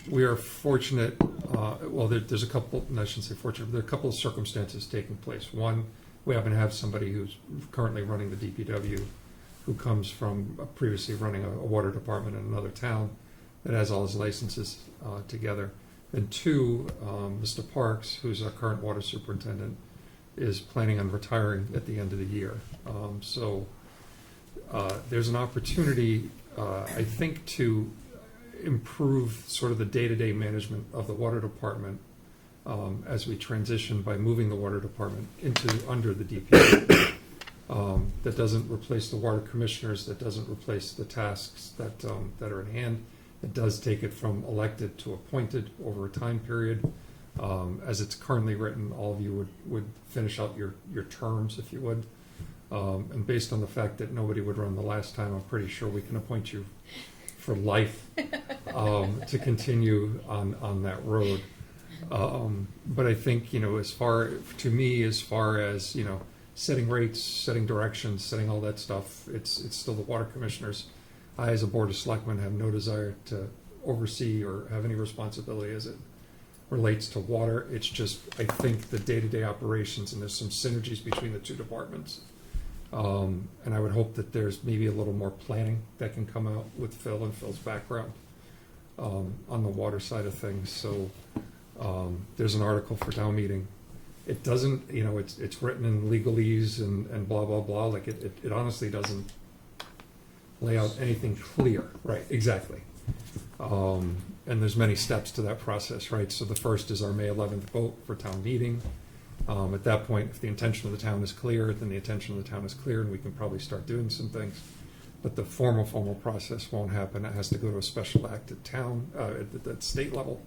We are fortunate, there's a couple, I shouldn't say fortunate, there are a couple of circumstances taking place. One, we happen to have somebody who's currently running the DPW who comes from previously running a water department in another town that has all his licenses together. And two, Mr. Parks, who's our current water superintendent, is planning on retiring at the end of the year. So there's an opportunity, I think, to improve sort of the day-to-day management of the water department as we transition by moving the water department under the DPW. That doesn't replace the water commissioners, that doesn't replace the tasks that are in hand. It does take it from elected to appointed over a time period. As it's currently written, all of you would finish out your terms, if you would. And based on the fact that nobody would run the last time, I'm pretty sure we can appoint you for life to continue on that road. But I think, as far as, setting rates, setting directions, setting all that stuff, it's still the water commissioners. I, as a board of selectmen, have no desire to oversee or have any responsibility as it relates to water. It's just, I think, the day-to-day operations, and there's some synergies between the two departments. And I would hope that there's maybe a little more planning that can come out with Phil and Phil's background on the water side of things. So there's an article for town meeting. It doesn't, it's written in legalese and blah, blah, blah. Like it honestly doesn't lay out anything clear. Right, exactly. And there's many steps to that process, right? So the first is our May 11th vote for town meeting. At that point, if the intention of the town is clear, then the intention of the town is clear, and we can probably start doing some things. But the formal process won't happen. It has to go to a special act at town, at state level.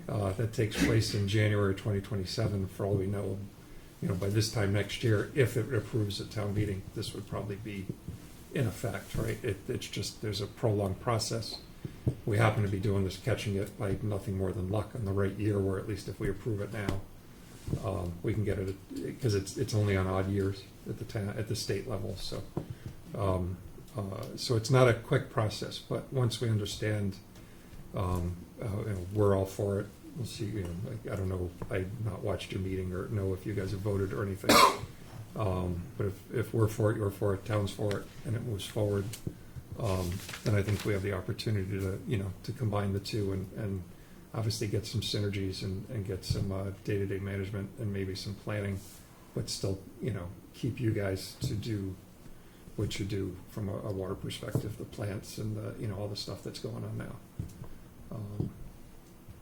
That takes place in January 2027. For all we know, by this time next year, if it approves at town meeting, this would probably be in effect, right? It's just, there's a prolonged process. We happen to be doing this, catching it by nothing more than luck in the right year, where at least if we approve it now, we can get it, because it's only on odd years at the state level. So, so it's not a quick process, but once we understand, we're all for it. We'll see. I don't know. I've not watched your meeting or know if you guys have voted or anything. But if we're for it, you're for it, town's for it, and it moves forward, then I think we have the opportunity to combine the two and obviously get some synergies and get some day-to-day management and maybe some planning, but still, keep you guys to do what you do from a water perspective, the plants and all the stuff that's going on now.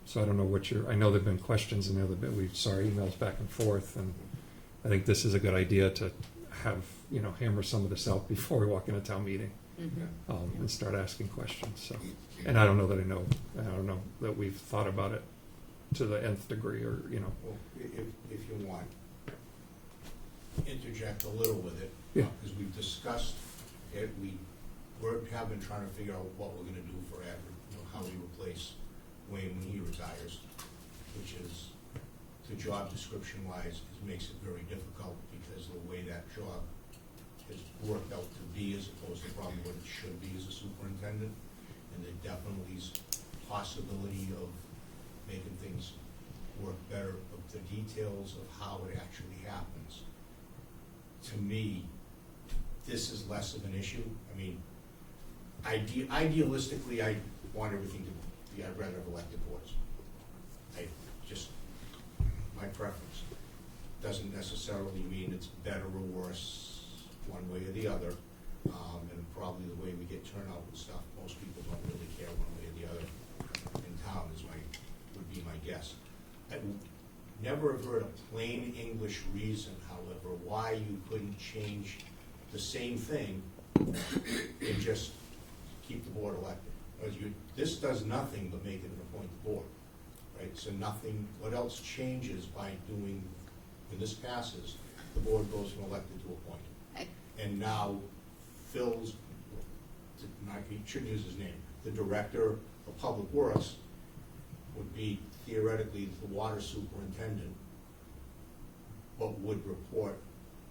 So I don't know I know there've been questions, and we saw emails back and forth, and I think this is a good idea to have, hammer some of this out before we walk into town meeting. Mm-hmm. And start asking questions. So, and I don't know that we've thought about it to the nth degree, or Well, if you want, interject a little with it. Yeah. Because we've discussed it, we have been trying to figure out what we're going to do forever. How we replace Wayne when he retires, which is, the job description wise, it makes it very difficult, because the way that job has worked out to be, as opposed to probably what it should be as a superintendent, and there definitely is possibility of making things work better, but the details of how it actually happens, to me, this is less of an issue. I mean, idealistically, I want everything to be, I'd rather have elected boards. My preference. Doesn't necessarily mean it's better or worse one way or the other, and probably the way we get turnout and stuff, most people don't really care one way or the other in town, would be my guess. I've never have heard a plain English reason, however, why you couldn't change the same thing and just keep the board elected. This does nothing but make it an appointed board, right? So nothing, what else changes by doing, when this passes, the board goes from elected to appointed. And now Phil's, he shouldn't use his name, the director of public works would be theoretically the water superintendent, but would report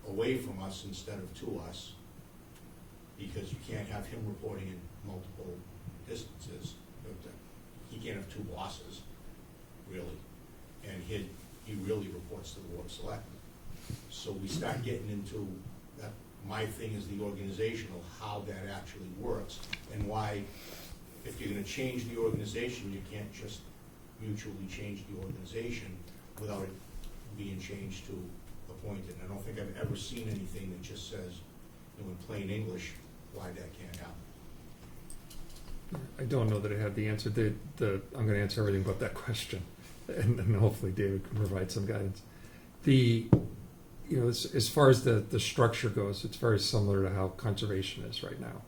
away from us instead of to us, because you can't have him reporting in multiple distances. He can't have two bosses, really, and he really reports to the board of selectmen. So we start getting into that. My thing is the organizational, how that actually works, and why, if you're going to change the organization, you can't just mutually change the organization without it being changed to appointed. I don't think I've ever seen anything that just says, in plain English, why that can't happen. I don't know that I have the answer. I'm going to answer everything but that question, and hopefully David can provide some guidance. As far as the structure goes, it's very similar to how conservation is right now.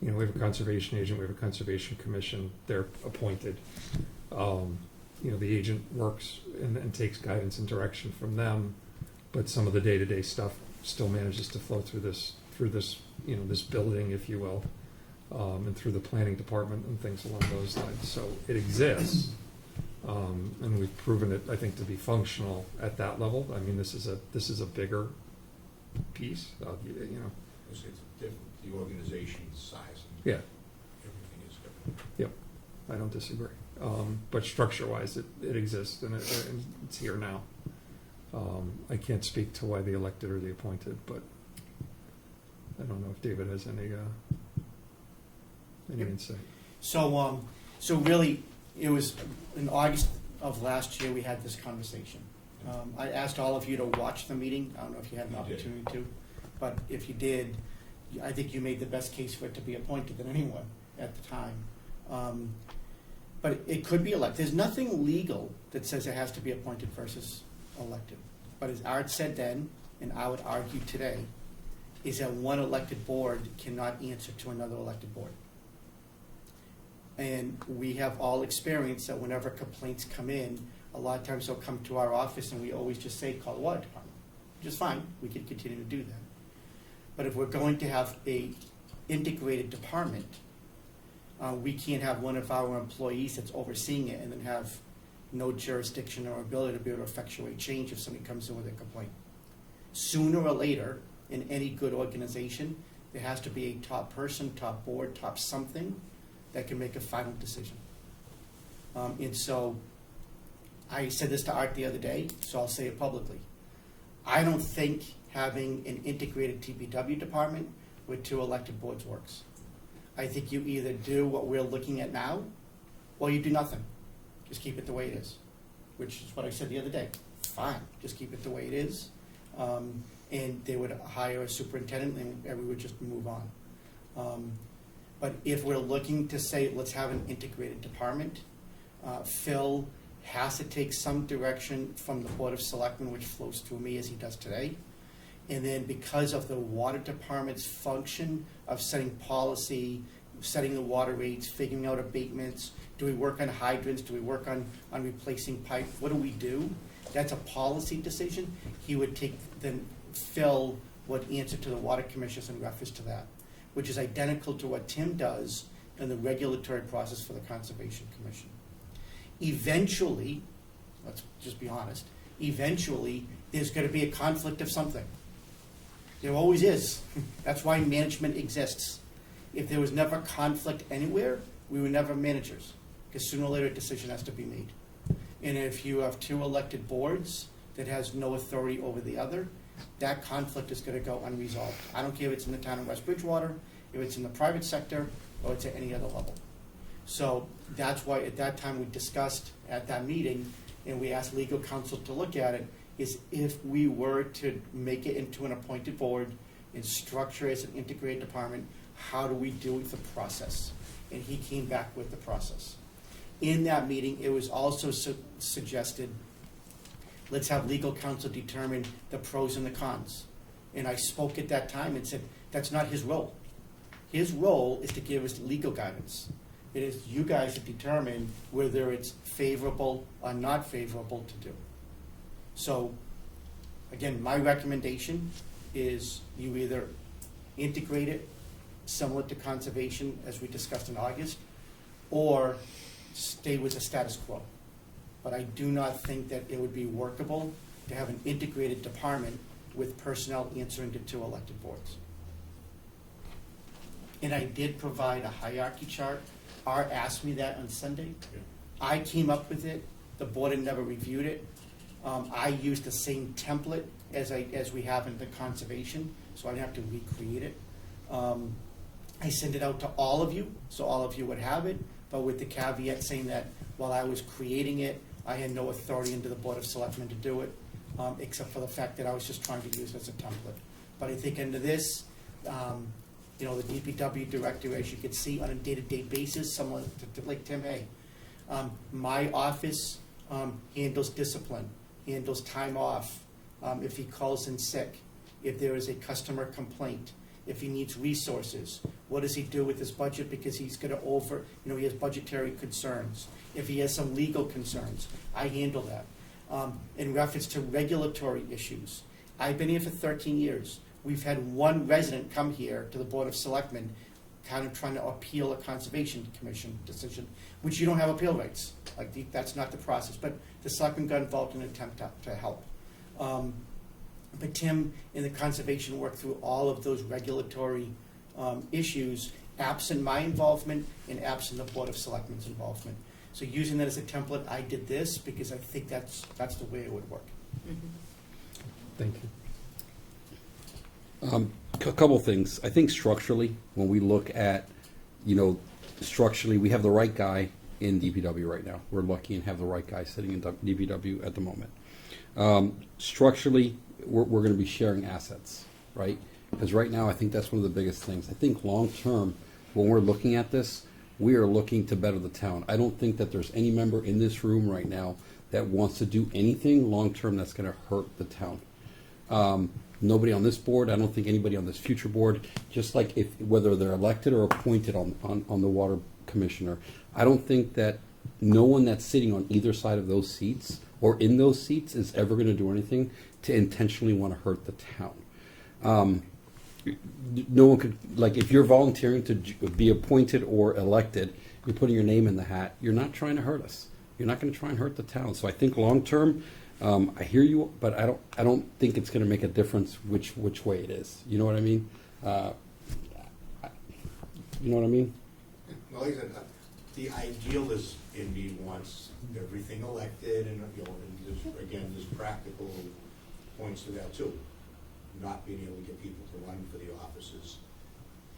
We have a conservation agent, we have a conservation commission. They're appointed. The agent works and takes guidance and direction from them, but some of the day-to-day stuff still manages to flow through this this building, if you will, and through the planning department and things along those lines. So it exists, and we've proven it, I think, to be functional at that level. I mean, this is a bigger piece of It's different, the organization size. Yeah. Everything is different. Yep, I don't disagree. But structure-wise, it exists, and it's here now. I can't speak to why the elected or the appointed, but I don't know if David has any insight. So really, it was in August of last year we had this conversation. I asked all of you to watch the meeting. I don't know if you had an opportunity to, but if you did, I think you made the best case for it to be appointed than anyone at the time. But it could be elected. There's nothing legal that says it has to be appointed versus elected. But as Art said then, and I would argue today, is that one elected board cannot answer to another elected board. And we have all experienced that whenever complaints come in, a lot of times they'll come to our office and we always just say, call the water department. Just fine, we can continue to do that. But if we're going to have a integrated department, we can't have one of our employees that's overseeing it and then have no jurisdiction or ability to be able to effectuate change if somebody comes in with a complaint. Sooner or later, in any good organization, there has to be a top person, top board, top something that can make a final decision. And so I said this to Art the other day, so I'll say it publicly. I don't think having an integrated TPW department with two elected boards works. I think you either do what we're looking at now, or you do nothing. Just keep it the way it is, which is what I said the other day. Fine, just keep it the way it is. And they would hire a superintendent and we would just move on. But if we're looking to say, let's have an integrated department, Phil has to take some direction from the Board of Selectmen, which flows through me as he does today. And then because of the water department's function of setting policy, setting the water rates, figuring out abatements, do we work on hydrants, do we work on replacing pipe, what do we do? That's a policy decision. He would take, then Phil would answer to the water commissioners in reference to that, which is identical to what Tim does in the regulatory process for the Conservation Commission. Eventually, let's just be honest, eventually there's going to be a conflict of something. There always is. That's why management exists. If there was never conflict anywhere, we were never managers, because sooner or later a decision has to be made. And if you have two elected boards that has no authority over the other, that conflict is going to go unresolved. I don't care if it's in the town of West Bridgewater, if it's in the private sector, or it's at any other level. So that's why at that time we discussed at that meeting, and we asked legal counsel to look at it, is if we were to make it into an appointed board and structure as an integrated department, how do we do with the process? And he came back with the process. In that meeting, it was also suggested, let's have legal counsel determine the pros and the cons. And I spoke at that time and said, that's not his role. His role is to give us legal guidance. It is you guys to determine whether it's favorable or not favorable to do. So, again, my recommendation is you either integrate it similar to conservation as we discussed in August, or stay with the status quo. But I do not think that it would be workable to have an integrated department with personnel answering to 2 elected boards. And I did provide a hierarchy chart. Art asked me that on Sunday. I came up with it. The board had never reviewed it. I used the same template as we have in the conservation, so I didn't have to recreate it. I sent it out to all of you, so all of you would have it, but with the caveat saying that while I was creating it, I had no authority into the Board of Selectmen to do it, except for the fact that I was just trying to use it as a template. But I think into this, the DPW director, as you can see, on a day-to-day basis, someone like Tim Hay. My office handles discipline, handles time off, if he calls in sick, if there is a customer complaint, if he needs resources, what does he do with his budget because he's going to he has budgetary concerns. If he has some legal concerns, I handle that. In reference to regulatory issues, I've been here for 13 years. We've had one resident come here to the Board of Selectmen kind of trying to appeal a Conservation Commission decision, which you don't have appeal rights. That's not the process. But the Selectmen got involved in an attempt to help. But Tim and the Conservation worked through all of those regulatory issues, absent my involvement and absent the Board of Selectmen's involvement. So using that as a template, I did this because I think that's the way it would work. Thank you. A couple things. I think structurally, when we look at, structurally, we have the right guy in DPW right now. We're lucky and have the right guy sitting in DPW at the moment. Structurally, we're going to be sharing assets, right? Because right now, I think that's one of the biggest things. I think long term, when we're looking at this, we are looking to better the town. I don't think that there's any member in this room right now that wants to do anything long term that's going to hurt the town. Nobody on this board, I don't think anybody on this future board, just like whether they're elected or appointed on the water commissioner, I don't think that no one that's sitting on either side of those seats or in those seats is ever going to do anything to intentionally want to hurt the town. No one could, if you're volunteering to be appointed or elected, you're putting your name in the hat, you're not trying to hurt us. You're not going to try and hurt the town. So I think long term, I hear you, but I don't think it's going to make a difference which way it is. You know what I mean? You know what I mean? Well, like I said, the idealist in me wants everything elected, and there's practical points to that too. Not being able to get people to run for the offices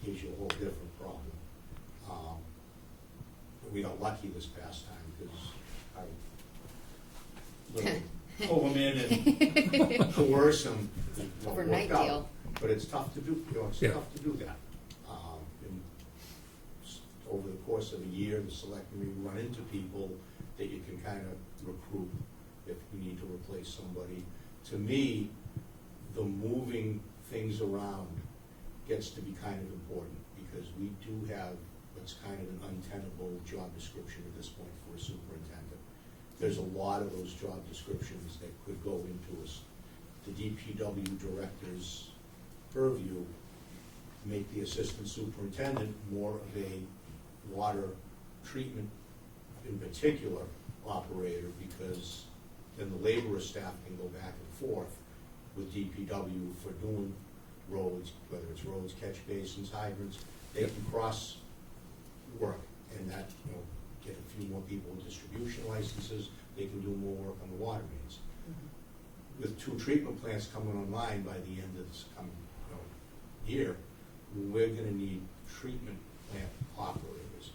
gives you a whole different problem. We got lucky this past time because I pull them in and coerce them. Overnight deal. But it's tough to do. It's tough to do that. And over the course of a year, the selectmen may run into people that you can kind of recruit if you need to replace somebody. To me, the moving things around gets to be kind of important because we do have what's kind of an untenable job description at this point for a superintendent. There's a lot of those job descriptions that could go into the DPW director's purview, make the assistant superintendent more of a water treatment, in particular, operator, because then the laborer staff can go back and forth with DPW for doing roads, whether it's roads, catch basins, hydrants. They can cross work and that, get a few more people with distribution licenses. They can do more work on the water mains. Mm-hmm. With 2 treatment plants coming online by the end of this coming year, we're going to need treatment plant operators,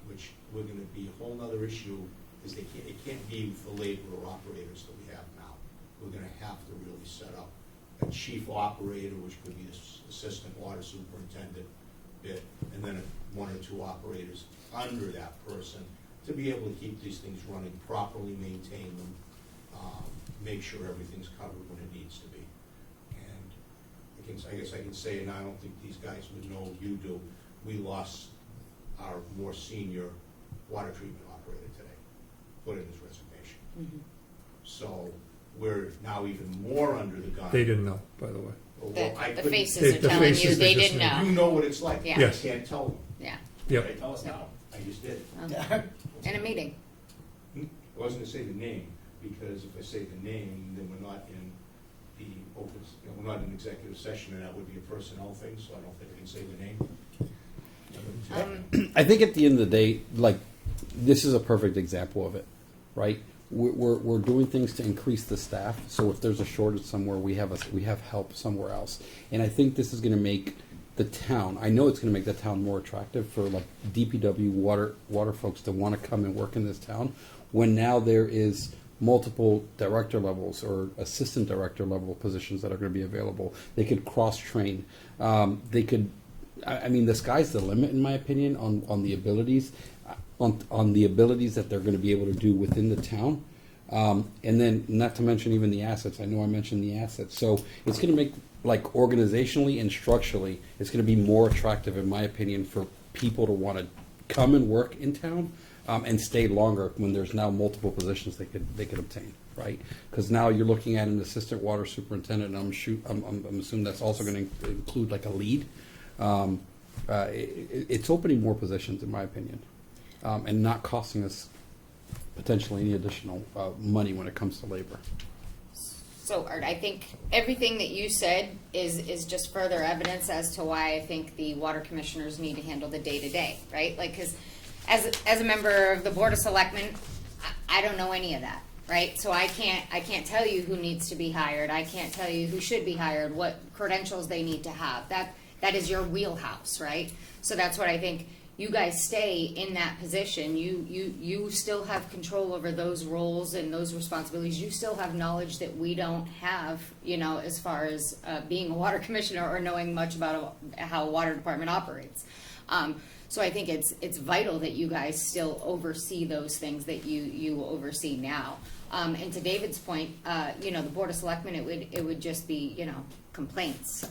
which we're going to be a whole other issue. Is it can't be the laborer operators that we have now. We're going to have to really set up a chief operator, which could be this assistant water superintendent bit, and then 1 or 2 operators under that person to be able to keep these things running properly, maintain them, make sure everything's covered when it needs to be. And I guess I can say, and I don't think these guys would know, you do, we lost our more senior water treatment operator today, put in his resignation. Mhm. So we're now even more under the gun. They didn't know, by the way. Although I The couldn't- faces They- are the telling you faces they they just didn't made. You know. know what it's like. Yeah. I Yes. can't tell them. Yeah. Yep. Okay, tell us now. I just did it. Oh. In a meeting. I wasn't gonna say the name, because if I say the name, then we're not in the open, we're not in executive session, and that would be a personnel thing, so I don't think I can say the name. I think at the end of the day, like, this is a perfect example of it, right? We're doing things to increase the staff, so if there's a shortage somewhere, we have help somewhere else. And I think this is gonna make the town, I know it's gonna make the town more attractive for like DPW water folks to wanna come and work in this town, when now there is multiple director levels or assistant director level positions that are gonna be available. They could cross-train. They could, I mean, the sky's the limit, in my opinion, on the abilities, on the abilities that they're going to be able to do within the town. And then, not to mention even the assets. I know I mentioned the assets. So it's going to make, like, organizationally and structurally, it's going to be more attractive, in my opinion, for people to want to come and work in town and stay longer when there's now multiple positions they could obtain. Right, because now you're looking at an assistant water superintendent, and I'm assuming that's also going to include like a lead. It's opening more positions, in my opinion, and not costing us potentially any additional money when it comes to labor. So, Art, I think everything that you said is just further evidence as to why I think the water commissioners need to handle the day-to-day, right? Like, because as a member of the Board of Selectmen, I don't know any of that, right? So I can't tell you who needs to be hired. I can't tell you who should be hired, what credentials they need to have. That is your wheelhouse, right? So that's what I think. You guys stay in that position. You still have control over those roles and those responsibilities. You still have knowledge that we don't have, as far as being a water commissioner or knowing much about how a water department operates. So I think it's vital that you guys still oversee those things that you oversee now. And to David's point, the Board of Selectmen, it would just be, complaints,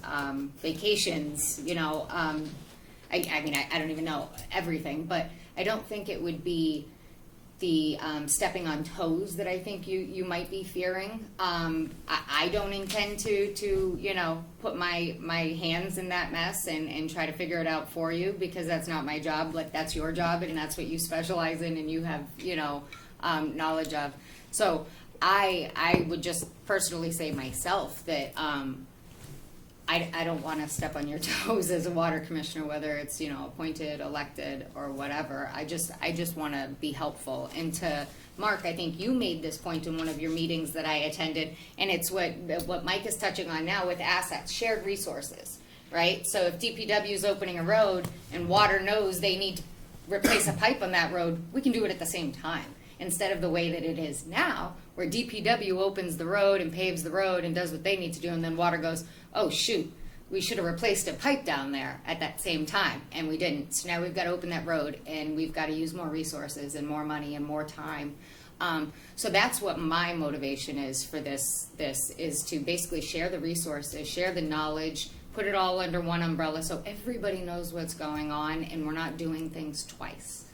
vacations, I mean, I don't even know everything, but I don't think it would be the stepping on toes that I think you might be fearing. I don't intend to put my hands in that mess and try to figure it out for you, because that's not my job. Like, that's your job, and that's what you specialize in and you have knowledge of. So I would just personally say myself that I don't want to step on your toes as a water commissioner, whether it's appointed, elected, or whatever. I just want to be helpful. And to Mark, I think you made this point in one of your meetings that I attended, and it's what Mike is touching on now with assets, shared resources, right? So if DPW is opening a road and water knows they need to replace a pipe on that road, we can do it at the same time, instead of the way that it is now, where DPW opens the road and paves the road and does what they need to do, and then water goes, oh shoot, we should have replaced a pipe down there at that same time, and we didn't. So now we've got to open that road, and we've got to use more resources and more money and more time. So that's what my motivation is for this is to basically share the resources, share the knowledge, put it all under one umbrella so everybody knows what's going on and we're not doing things twice.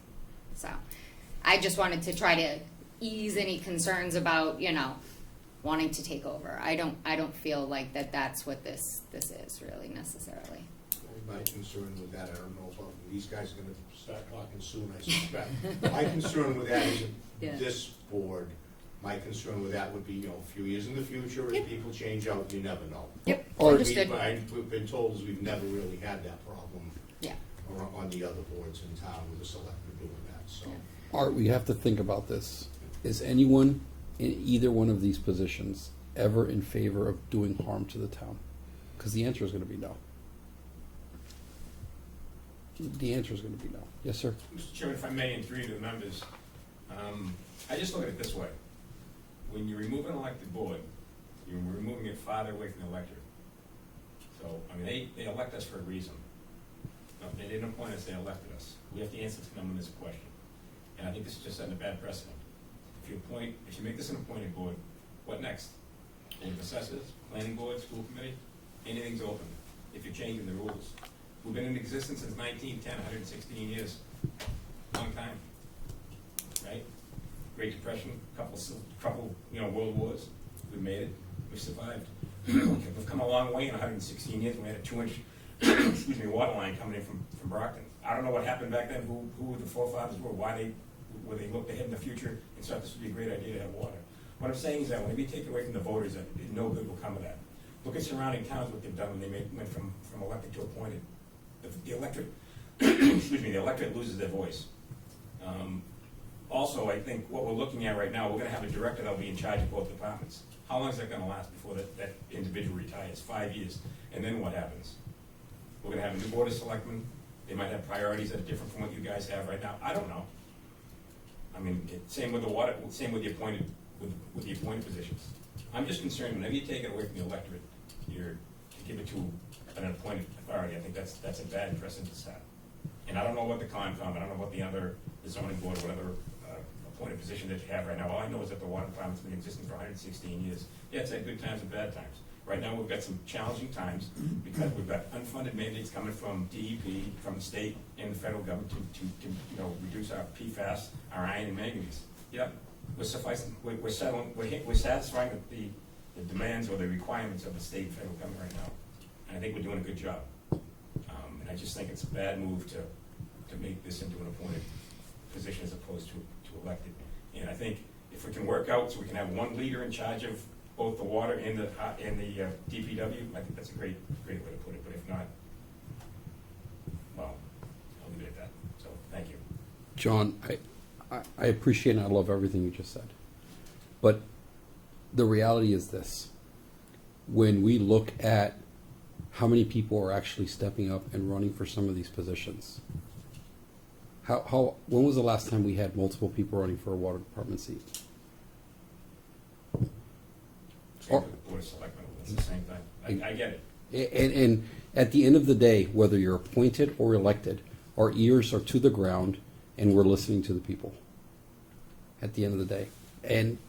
So I just wanted to try to ease any concerns about, wanting to take over. I don't feel like that's what this is really necessarily. My concern with that, I don't know if these guys are gonna start talking soon, I suspect. My concern with that is this board, my concern with that would be, a few years in the future, as people change out, you never know. Yep, Or- understood. We've been told is we've never really had that problem Yeah. on the other boards in town with the selectmen doing that, so. Art, we have to think about this. Is anyone in either one of these positions ever in favor of doing harm to the town? Because the answer is going to be no. The answer is going to be no. Yes, sir. Mr. Chairman, if I may, and through you to the members, I just look at it this way. When you remove an elected board, you're removing it farther away from the electorate. So, I mean, they elect us for a reason. No, they didn't appoint us, they elected us. We have to answer to them on this question. And I think this is just setting a bad precedent. If you make this an appointed board, what next? Board of Assessors, Planning Board, School Committee, anything's open if you're changing the rules. We've been in existence since 1910, 116 years. Long time, right? Great Depression, couple, world wars. We made it. We survived. We've come a long way in 116 years. We had a 2-inch, water line coming in from Brockton. I don't know what happened back then. Who the forefathers were? Why they looked ahead in the future and thought this would be a great idea to have water. What I'm saying is that whenever you take it away from the voters, that no good will come of that. Look at surrounding towns, what they've done when they went from elected to appointed. The electorate, the electorate loses their voice. Also, I think what we're looking at right now, we're going to have a director that will be in charge of both departments. How long is that going to last before that individual retires? 5 years. And then what happens? We're going to have a new board of selectmen. They might have priorities that are different from what you guys have right now. I don't know. I mean, same with the water, same with the appointed, with the appointed positions. I'm just concerned whenever you take it away from the electorate, to give it to an appointed authority. I think that's a bad precedent to set. And I don't know what the Concom, I don't know what the zoning board, whatever appointed position that you have right now. All I know is that the water department's been existing for 116 years. Yeah, it's had good times and bad times. Right now, we've got some challenging times because we've got unfunded mandates coming from DEP, from the state and the federal government to reduce our PFAS, our iron and manganese. Yep, we're satisfying the demands or the requirements of the state and federal government right now. And I think we're doing a good job. And I just think it's a bad move to make this into an appointed position as opposed to elected. And I think if we can work out so we can have one leader in charge of both the water and the DPW, I think that's a great way to put it. But if not, well, I'll leave it at that. So thank you. John, I appreciate and I love everything you just said. But the reality is this. When we look at how many people are actually stepping up and running for some of these positions, when was the last time we had multiple people running for a water department seat? Same with the board of selectmen, it's the same thing. I get it. And at the end of the day, whether you're appointed or elected, our ears are to the ground and we're listening to the people at the end of the day. And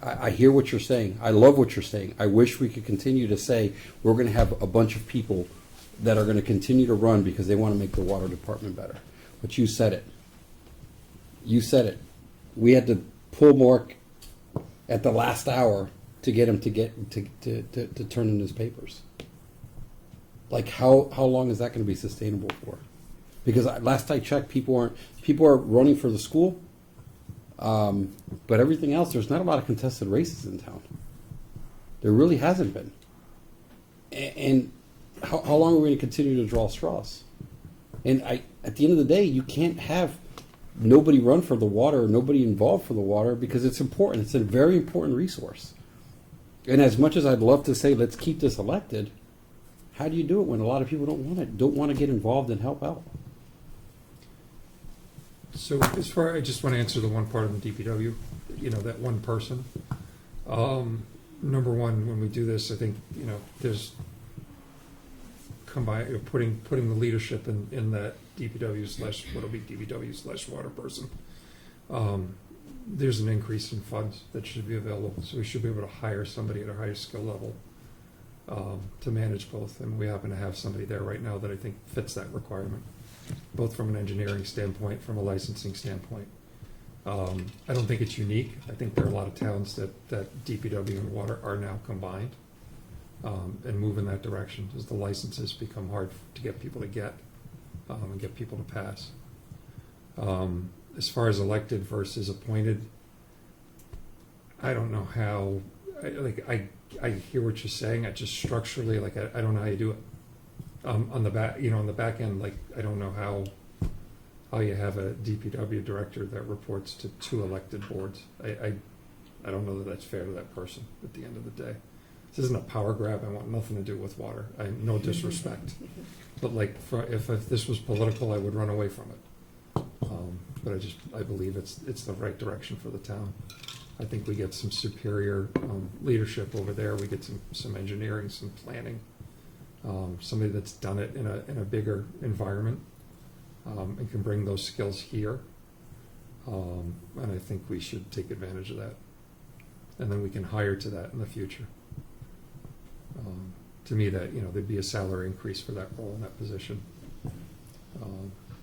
I hear what you're saying. I love what you're saying. I wish we could continue to say we're going to have a bunch of people that are going to continue to run because they want to make the water department better. But you said it. You said it. We had to pull Mark at the last hour to get him to turn in his papers. Like how long is that going to be sustainable for? Because last I checked, people are running for the school, but everything else, there's not a lot of contested races in town. There really hasn't been. And how long are we going to continue to draw straws? And at the end of the day, you can't have nobody run for the water or nobody involved for the water because it's important. It's a very important resource. And as much as I'd love to say, let's keep this elected, how do you do it when a lot of people don't want to get involved and help out? So I just want to answer the one part of the DPW, that one person. Number one, when we do this, I think, there's putting the leadership in that DPW / what'll be DPW / water person. There's an increase in funds that should be available, so we should be able to hire somebody at a higher skill level to manage both. And we happen to have somebody there right now that I think fits that requirement, both from an engineering standpoint, from a licensing standpoint. I don't think it's unique. I think there are a lot of towns that DPW and water are now combined and move in that direction as the licenses become hard to get people to get and get people to pass. As far as elected versus appointed, I don't know how. I hear what you're saying. I just structurally, I don't know how you do it. On the back end, I don't know how you have a DPW director that reports to 2 elected boards. I don't know that that's fair to that person at the end of the day. This isn't a power grab. I want nothing to do with water. No disrespect, but if this was political, I would run away from it. But I believe it's the right direction for the town. I think we get some superior leadership over there. We get some engineering, some planning. Somebody that's done it in a bigger environment and can bring those skills here. And I think we should take advantage of that. And then we can hire to that in the future. To me, that there'd be a salary increase for that role in that position.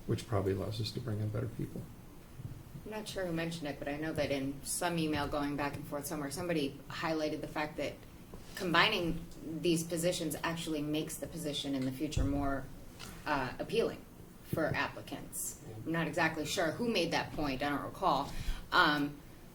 which probably allows us to bring in better people. I'm not sure who mentioned it, but I know that in some email going back and forth somewhere, somebody highlighted the fact that combining these positions actually makes the position in the future more appealing for applicants. I'm not exactly sure who made that point, I don't recall.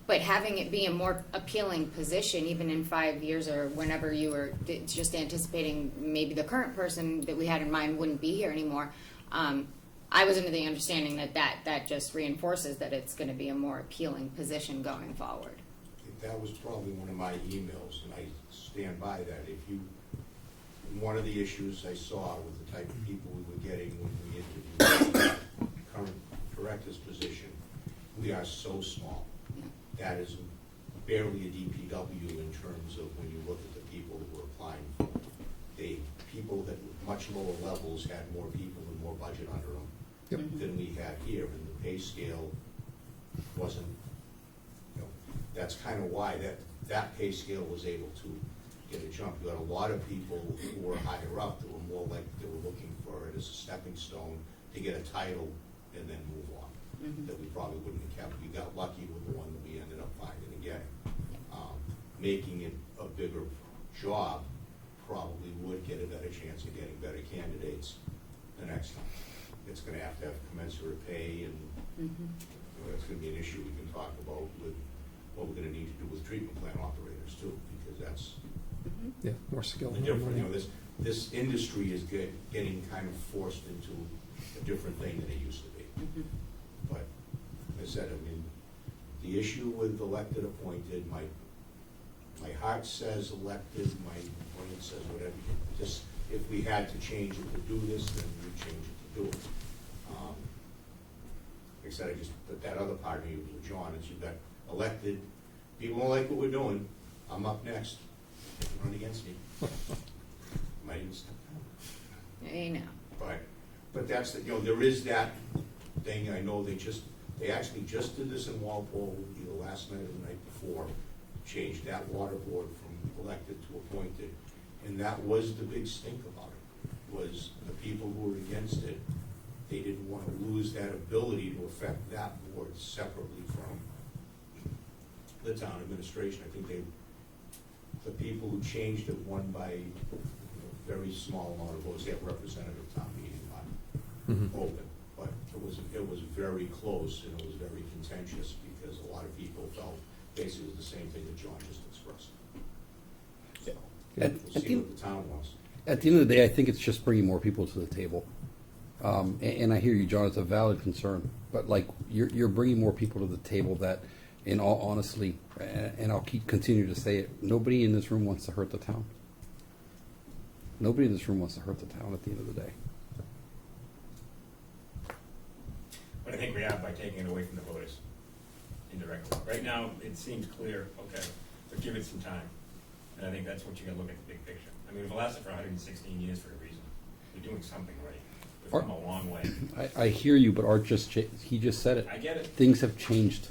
But having it be a more appealing position, even in 5 years or whenever you were just anticipating maybe the current person that we had in mind wouldn't be here anymore, I was under the understanding that just reinforces that it's going to be a more appealing position going forward. That was probably one of my emails, and I stand by that. If you, one of the issues I saw with the type of people we were getting when we interviewed the current director's position, we are so small. Yeah. That is barely a DPW in terms of when you look at the people that were applying. People that were much lower levels had more people and more budget under them than we had here, and the pay scale wasn't, that's kind of why that pay scale was able to get a jump. You had a lot of people who were higher up that were more like they were looking for it as a stepping stone to get a title and then move on. That we probably wouldn't have kept. We got lucky with the one that we ended up finding and getting. Making it a bigger job probably would get a better chance of getting better candidates the next time. It's going to have commensurate pay, and that's going to be an issue we can talk about with what we're going to need to do with treatment plant operators too, because that's More skill. the different. This industry is getting kind of forced into a different thing than it used to be. But as I said, I mean, the issue with elected appointed, my heart says elected, my brain says whatever. Just if we had to change it to do this, then we'd change it to do it. Like I said, I just put that other part of you with John, is you've got elected, people don't like what we're doing, I'm up next, they can run against me. Might even step down. You know. But that's, there is that thing. I know they actually just did this in Walpole either last night or the night before, changed that water board from elected to appointed. And that was the big stink about it, was the people who were against it, they didn't want to lose that ability to affect that board separately from the town administration. I think the people who changed it won by a very small amount of votes. They have representative town meeting on open, but it was very close, and it was very contentious because a lot of people felt basically the same thing that John just expressed. So we'll see what the town wants. At the end of the day, I think it's just bringing more people to the table. And I hear you, John, it's a valid concern, but like you're bringing more people to the table that, in all honesty, and I'll continue to say it, nobody in this room wants to hurt the town. Nobody in this room wants to hurt the town at the end of the day. But I think we are by taking it away from the voters indirectly. Right now, it seems clear, okay, but give it some time. And I think that's what you gotta look at the big picture. I mean, we've lasted for 116 years for a reason. We're doing something right. We've come a long way. I hear you, but Art he just said it. I get it. Things have changed.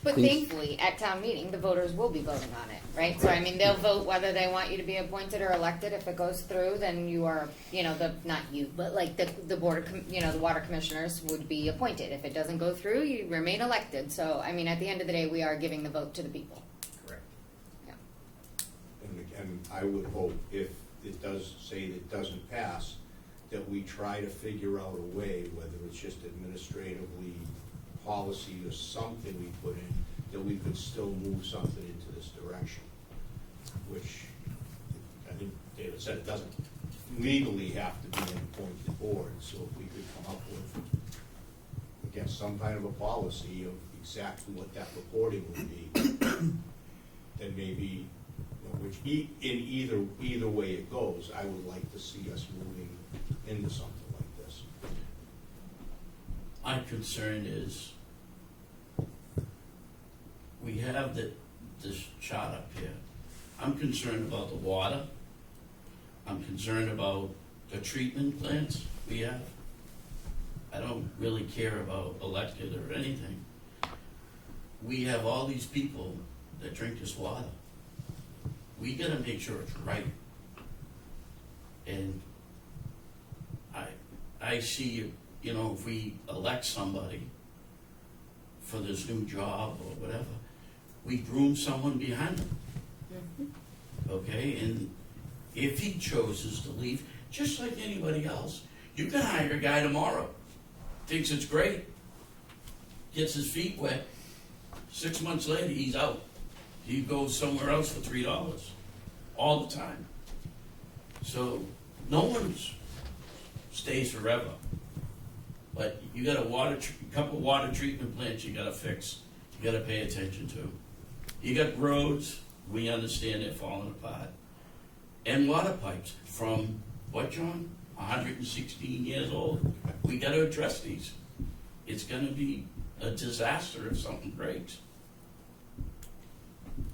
But thankfully, at town meeting, the voters will be voting on it, right? So, I mean, they'll vote whether they want you to be appointed or elected. If it goes through, then you are, not you, but like the board of, the water commissioners would be appointed. If it doesn't go through, you remain elected. So, I mean, at the end of the day, we are giving the vote to the people. Correct. Yeah. And I would hope if it does say that it doesn't pass, that we try to figure out a way, whether it's just administratively, policy or something we put in, that we could still move something into this direction, which I think David said it doesn't legally have to be an appointed board. So if we could come up with, again, some kind of a policy of exactly what that reporting would be, then maybe, which in either way it goes, I would like to see us moving into something like this. My concern is we have this chart up here. I'm concerned about the water. I'm concerned about the treatment plants we have. I don't really care about elected or anything. We have all these people that drink this water. We gotta make sure it's right. And I see you know, if we elect somebody for this new job or whatever, we groom someone behind them. Okay, and if he chooses to leave, just like anybody else, you can hire a guy tomorrow, thinks it's great, gets his feet wet, 6 months later, he's out. He goes somewhere else for $3 all the time. So no one stays forever. But you got a couple water treatment plants you got to fix. You got to pay attention to. You got roads. We understand they're falling apart. And water pipes from what, John? 116 years old. We got to address these. It's going to be a disaster if something breaks.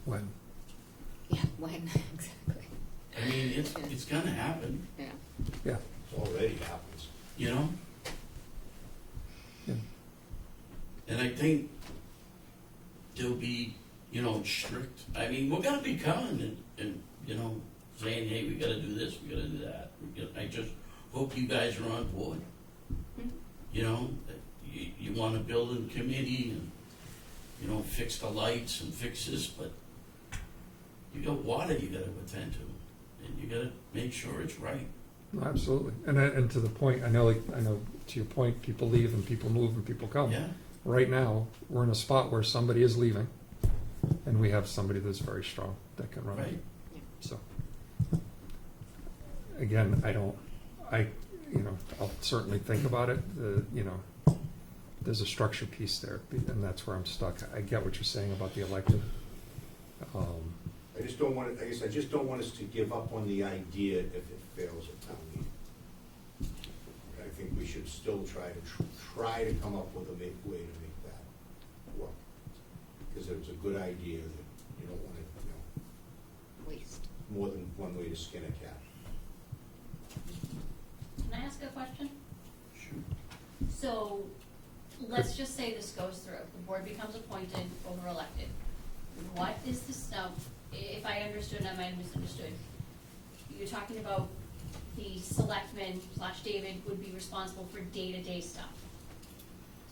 When? Yeah, when, exactly. I mean, it's going to happen. Yeah. Yeah. It already happens. You know? Yeah. And I think there'll be, you know, strict, I mean, we're gonna be coming and you know, saying, hey, we gotta do this, we gotta do that. I just hope you guys are on board. You know, you want a building committee and, you know, fix the lights and fix this, but you got water you gotta attend to, and you gotta make sure it's right. Absolutely. And to the point, I know to your point, people leave and people move and people come. Yeah. Right now, we're in a spot where somebody is leaving, and we have somebody that's very strong that can run it. Right. So, again, I'll certainly think about it. There's a structure piece there, and that's where I'm stuck. I get what you're saying about the elected. I just don't want us to give up on the idea if it fails at town meeting. I think we should still try to come up with a way to make that work. Because it's a good idea that you don't want to, Waste. more than one way to skin a cat. Can I ask a question? Sure. So, let's just say this goes through, the board becomes appointed or elected. What is this, now, if I understood, I might have misunderstood. You're talking about the selectmen / David would be responsible for day-to-day stuff.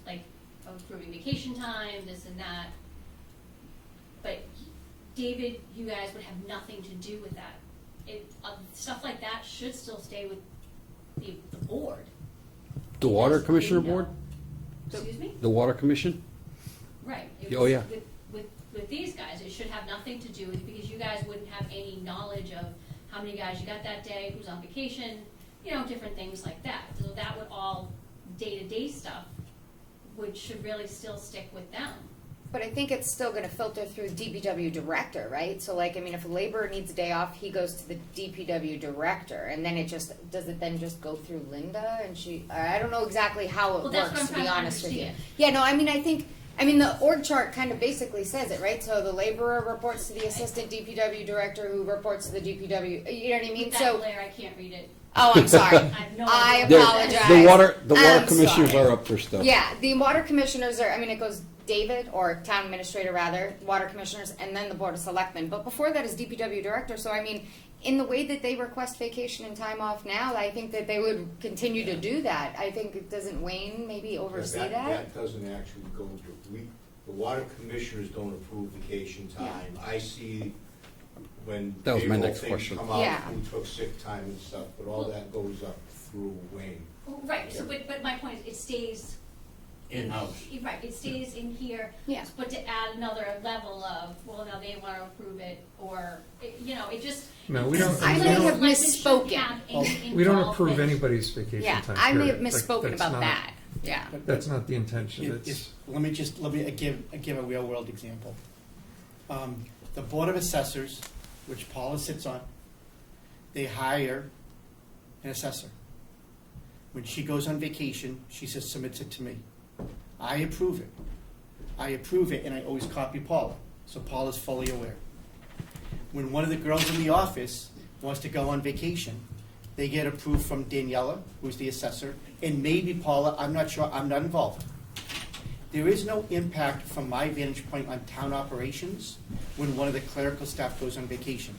Like approving vacation time, this and that. But David, you guys would have nothing to do with that. Stuff like that should still stay with the board. The Water Because Commissioner they know- Board? Excuse me? The Water Commission? Right. Oh, yeah. With these guys, it should have nothing to do with, because you guys wouldn't have any knowledge of how many guys you got that day, who's on vacation, different things like that. So that would all, day-to-day stuff, should really still stick with them. But I think it's still gonna filter through DPW director, right? So if a laborer needs a day off, he goes to the DPW director, and then does it then just go through Linda? And I don't know exactly how it Well, that's what works, I'm to be trying to honest with you. understand. Yeah, no, the org chart kind of basically says it, right? So the laborer reports to the assistant DPW director, who reports to the DPW, you know what I mean? With that So, glare, I can't read it. oh, I'm sorry. I have no I idea. apologize. The water I'm commissioners sorry. are up for stuff. Yeah, the water commissioners it goes David, or town administrator rather, water commissioners, and then the board of selectmen. But before that is DPW director, so in the way that they request vacation and time off now, I think that they would continue to do that. I think, doesn't Wayne maybe oversee that? That doesn't actually go to, the water commissioners don't approve vacation time. I see when That was my payroll next things question. come out, Yeah. who took sick time and stuff, but all that goes up through Wayne. Right, so, but my point is, it stays, In-house. right, it stays in here. Yeah. But to add another level of, now they want to approve it, or, it just. No, we don't- I may have misspoken. We don't approve anybody's vacation Yeah, time. I may have period. misspoken That's about not- that. Yeah. That's not the intention. Let me give a real world example. The Board of Assessors, which Paula sits on, they hire an assessor. When she goes on vacation, she says, submits it to me. I approve it, and I always copy Paula, so Paula's fully aware. When one of the girls in the office wants to go on vacation, they get approved from Daniela, who's the assessor, and maybe Paula, I'm not sure, I'm not involved. There is no impact from my vantage point on town operations when one of the clerical staff goes on vacation.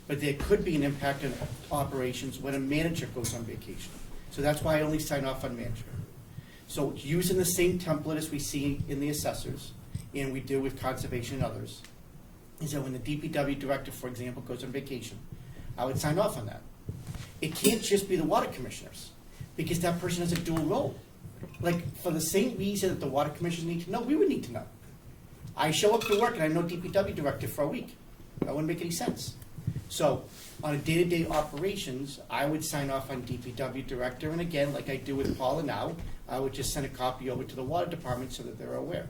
But there could be an impact on operations when a manager goes on vacation. So that's why I only sign off on manager. So using the same template as we see in the assessors, and we do with conservation and others, is that when the DPW director, for example, goes on vacation, I would sign off on that. It can't just be the water commissioners, because that person has a dual role. Like, for the same reason that the water commissioners need to know, we would need to know. I show up to work and I'm no DPW director for a week. That wouldn't make any sense. So, on a day-to-day operations, I would sign off on DPW director, and again, like I do with Paula now, I would just send a copy over to the water department so that they're aware.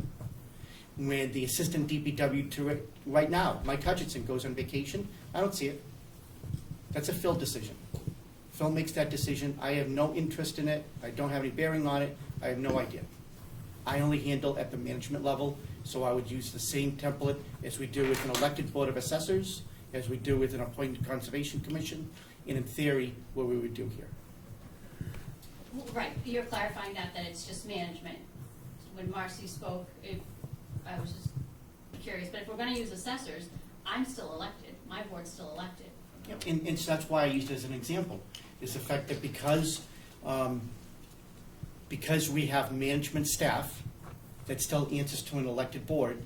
When the assistant DPW right now, Mike Hutchinson, goes on vacation, I don't see it. That's a Phil decision. Phil makes that decision. I have no interest in it. I don't have any bearing on it. I have no idea. I only handle at the management level, so I would use the same template as we do with an elected board of assessors, as we do with an appointed conservation commission, and in theory, what we would do here. Right, you're clarifying that it's just management. When Marcy spoke, I was just curious, but if we're gonna use assessors, I'm still elected, my board's still elected. Yep. And so that's why I used it as an example, is the fact that because we have management staff that still answers to an elected board,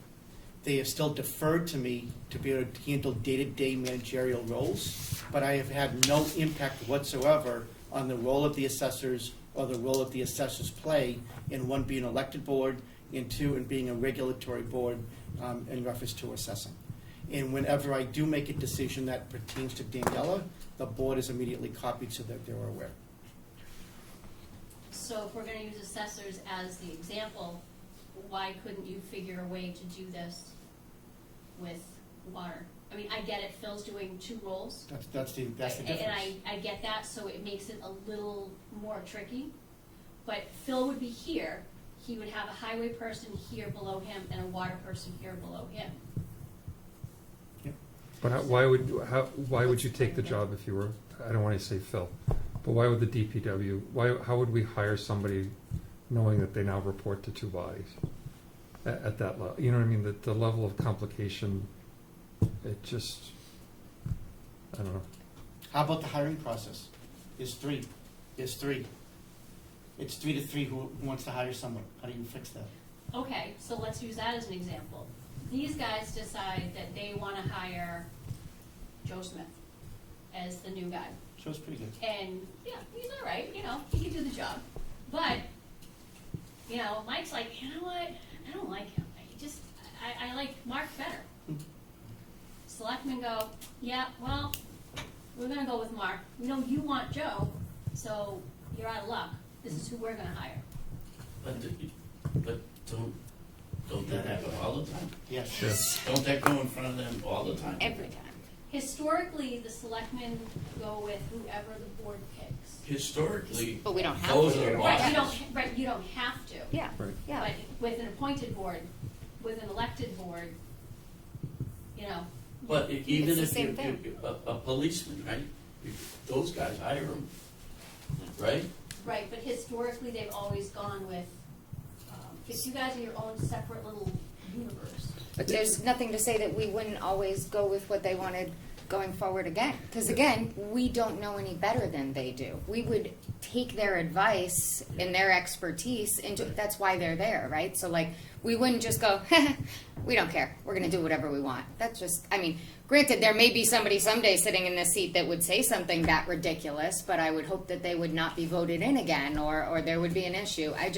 they have still deferred to me to be able to handle day-to-day managerial roles, but I have had no impact whatsoever on the role of the assessors or the role of the assessors play in, one, being an elected board, and two, in being a regulatory board in reference to assessing. And whenever I do make a decision that pertains to Daniela, the board is immediately copied so that they're aware. So if we're gonna use assessors as the example, why couldn't you figure a way to do this with water? I mean, I get it, Phil's doing two roles. That's the difference. And I get that, so it makes it a little more tricky. But Phil would be here, he would have a highway person here below him and a water person here below him. But why would you take the job if you were, I don't want to say Phil, but why would the DPW, how would we hire somebody knowing that they now report to two bodies at that level? You know what I mean? The level of complication, it just, I don't know. How about the hiring process? It's three. It's 3 to 3 who wants to hire someone. How do you fix that? Okay, so let's use that as an example. These guys decide that they want to hire Joe Smith as the new guy. Joe's pretty good. And, yeah, he's all right, you know, he can do the job. But, you know, Mike's like, you know what, I don't like him. I like Mark better. Selectmen go, yeah, well, we're going to go with Mark. We know you want Joe, so you're out of luck. This is who we're going to hire. But don't that happen all the time? Yes. Don't that go in front of them all the time? Every time. Historically, the selectmen go with whoever the board picks. Historically, But we don't have those to. are the Right, bosses. you don't have to. Yeah, Right. yeah. But with an appointed board, with an elected board, you know, But even It's the if same you, thing. a policeman, right? Those guys hire them, right? right, but historically, they've always gone with, because you guys are your own separate little universe. But there's nothing to say that we wouldn't always go with what they wanted going forward again. Because again, we don't know any better than they do. We would take their advice and their expertise, and that's why they're there, right? So like, we wouldn't just go, we don't care. We're going to do whatever we want. That's just, I mean, granted, there may be somebody someday sitting in this seat that would say something that ridiculous, but I would hope that they would not be voted in again, or there would be an issue. I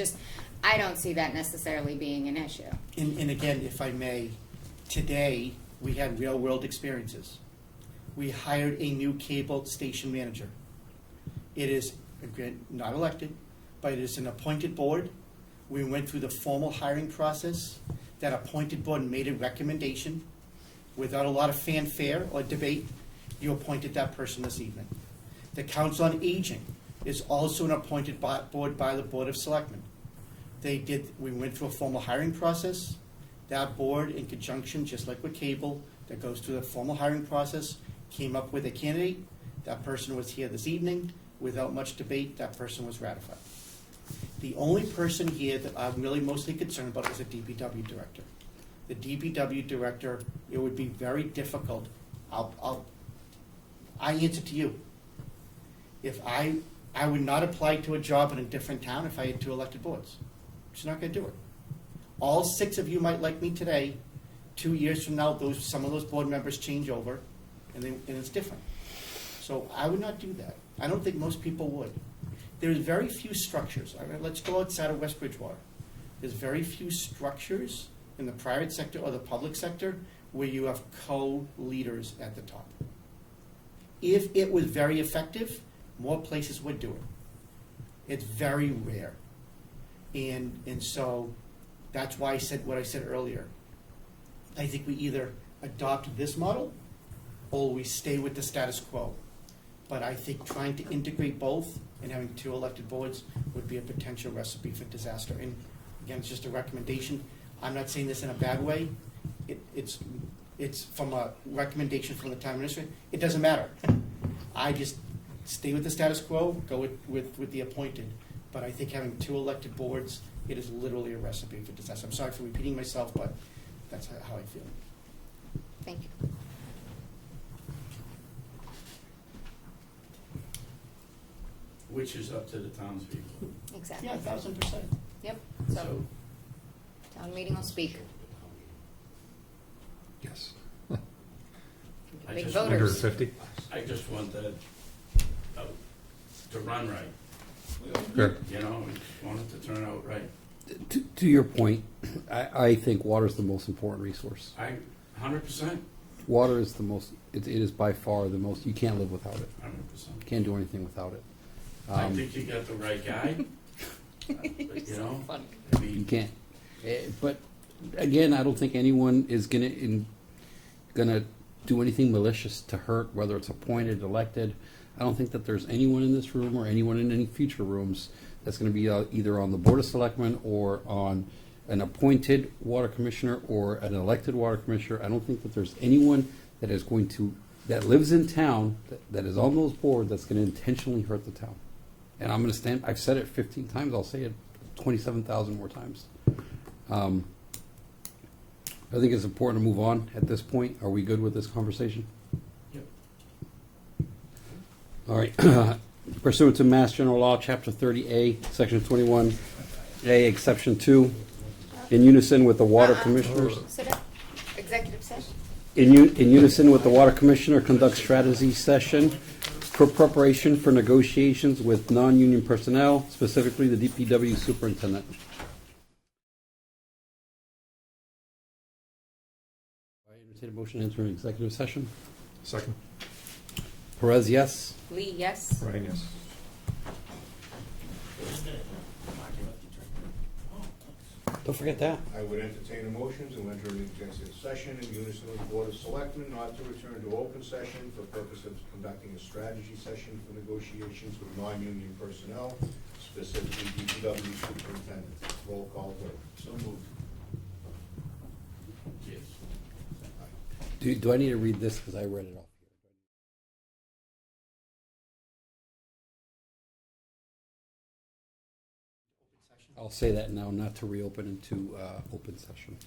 don't see that necessarily being an issue. And again, if I may, today, we had real-world experiences. We hired a new cable station manager. It is, again, not elected, but it is an appointed board. We went through the formal hiring process. That appointed board made a recommendation. Without a lot of fanfare or debate, you appointed that person this evening. The Council on Aging is also an appointed board by the Board of Selectmen. We went through a formal hiring process. That board, in conjunction, just like with cable, that goes through the formal hiring process, came up with a candidate. That person was here this evening. Without much debate, that person was ratified. The only person here that I'm really mostly concerned about is the DPW director. The DPW director, it would be very difficult. I answer to you. If I I would not apply to a job in a different town if I had 2 elected boards. Just not gonna do it. All 6 of you might like me today. 2 years from now, some of those board members change over, and it's different. So I would not do that. I don't think most people would. There's very few structures. All right, let's go outside of West Bridgewater. There's very few structures in the private sector or the public sector where you have co-leaders at the top. If it was very effective, more places would do it. It's very rare. And so that's why I said what I said earlier. I think we either adopt this model or we stay with the status quo. But I think trying to integrate both and having 2 elected boards would be a potential recipe for disaster. And again, it's just a recommendation. I'm not saying this in a bad way. It's from a recommendation from the town administrator. It doesn't matter. I just stay with the status quo, go with the appointed. But I think having 2 elected boards, it is literally a recipe for disaster. I'm sorry for repeating myself, but that's how I feel. Thank you. Which is up to the townspeople. Exactly. Yeah, 1,000%. Yep, so town meeting will speak. Yes. I Big just voters. 150? I just want that to run right. Good. You know, we just want it to turn out right. To your point, I think water is the most important resource. 100%. Water is the most, it is by far the most, you can't live without it. 100%. Can't do anything without it. I think you got the right guy. You know, Funny. I You mean, can't. But again, I don't think anyone is gonna do anything malicious to hurt, whether it's appointed, elected. I don't think that there's anyone in this room or anyone in any future rooms that's gonna be either on the Board of Selectmen or on an appointed water commissioner or an elected water commissioner. I don't think that there's anyone that is going to, that lives in town, that is on those boards, that's gonna intentionally hurt the town. And I'm gonna stand, I've said it 15 times, I'll say it 27,000 more times. I think it's important to move on at this point. Are we good with this conversation? Yep. All right. Pursuant to Mass General Law, Chapter 30A, Section 21A, Exception 2, in unison with the Water Commissioners, Sit down. Executive session. in unison with the Water Commissioner, conduct strategy session for preparation for negotiations with non-union personnel, specifically the DPW superintendent. I entertain a motion to enter an executive session. Second. Perez, yes. Lee, yes. Ryan, yes. Don't forget that. I would entertain a motion to enter an executive session in unison with the Board of Selectmen, not to return to open session for purpose of conducting a strategy session for negotiations with non-union personnel, specifically DPW superintendent. Roll call vote. so moved. Yes. Do I need to read this because I read it all? I'll say that now, not to reopen into open session.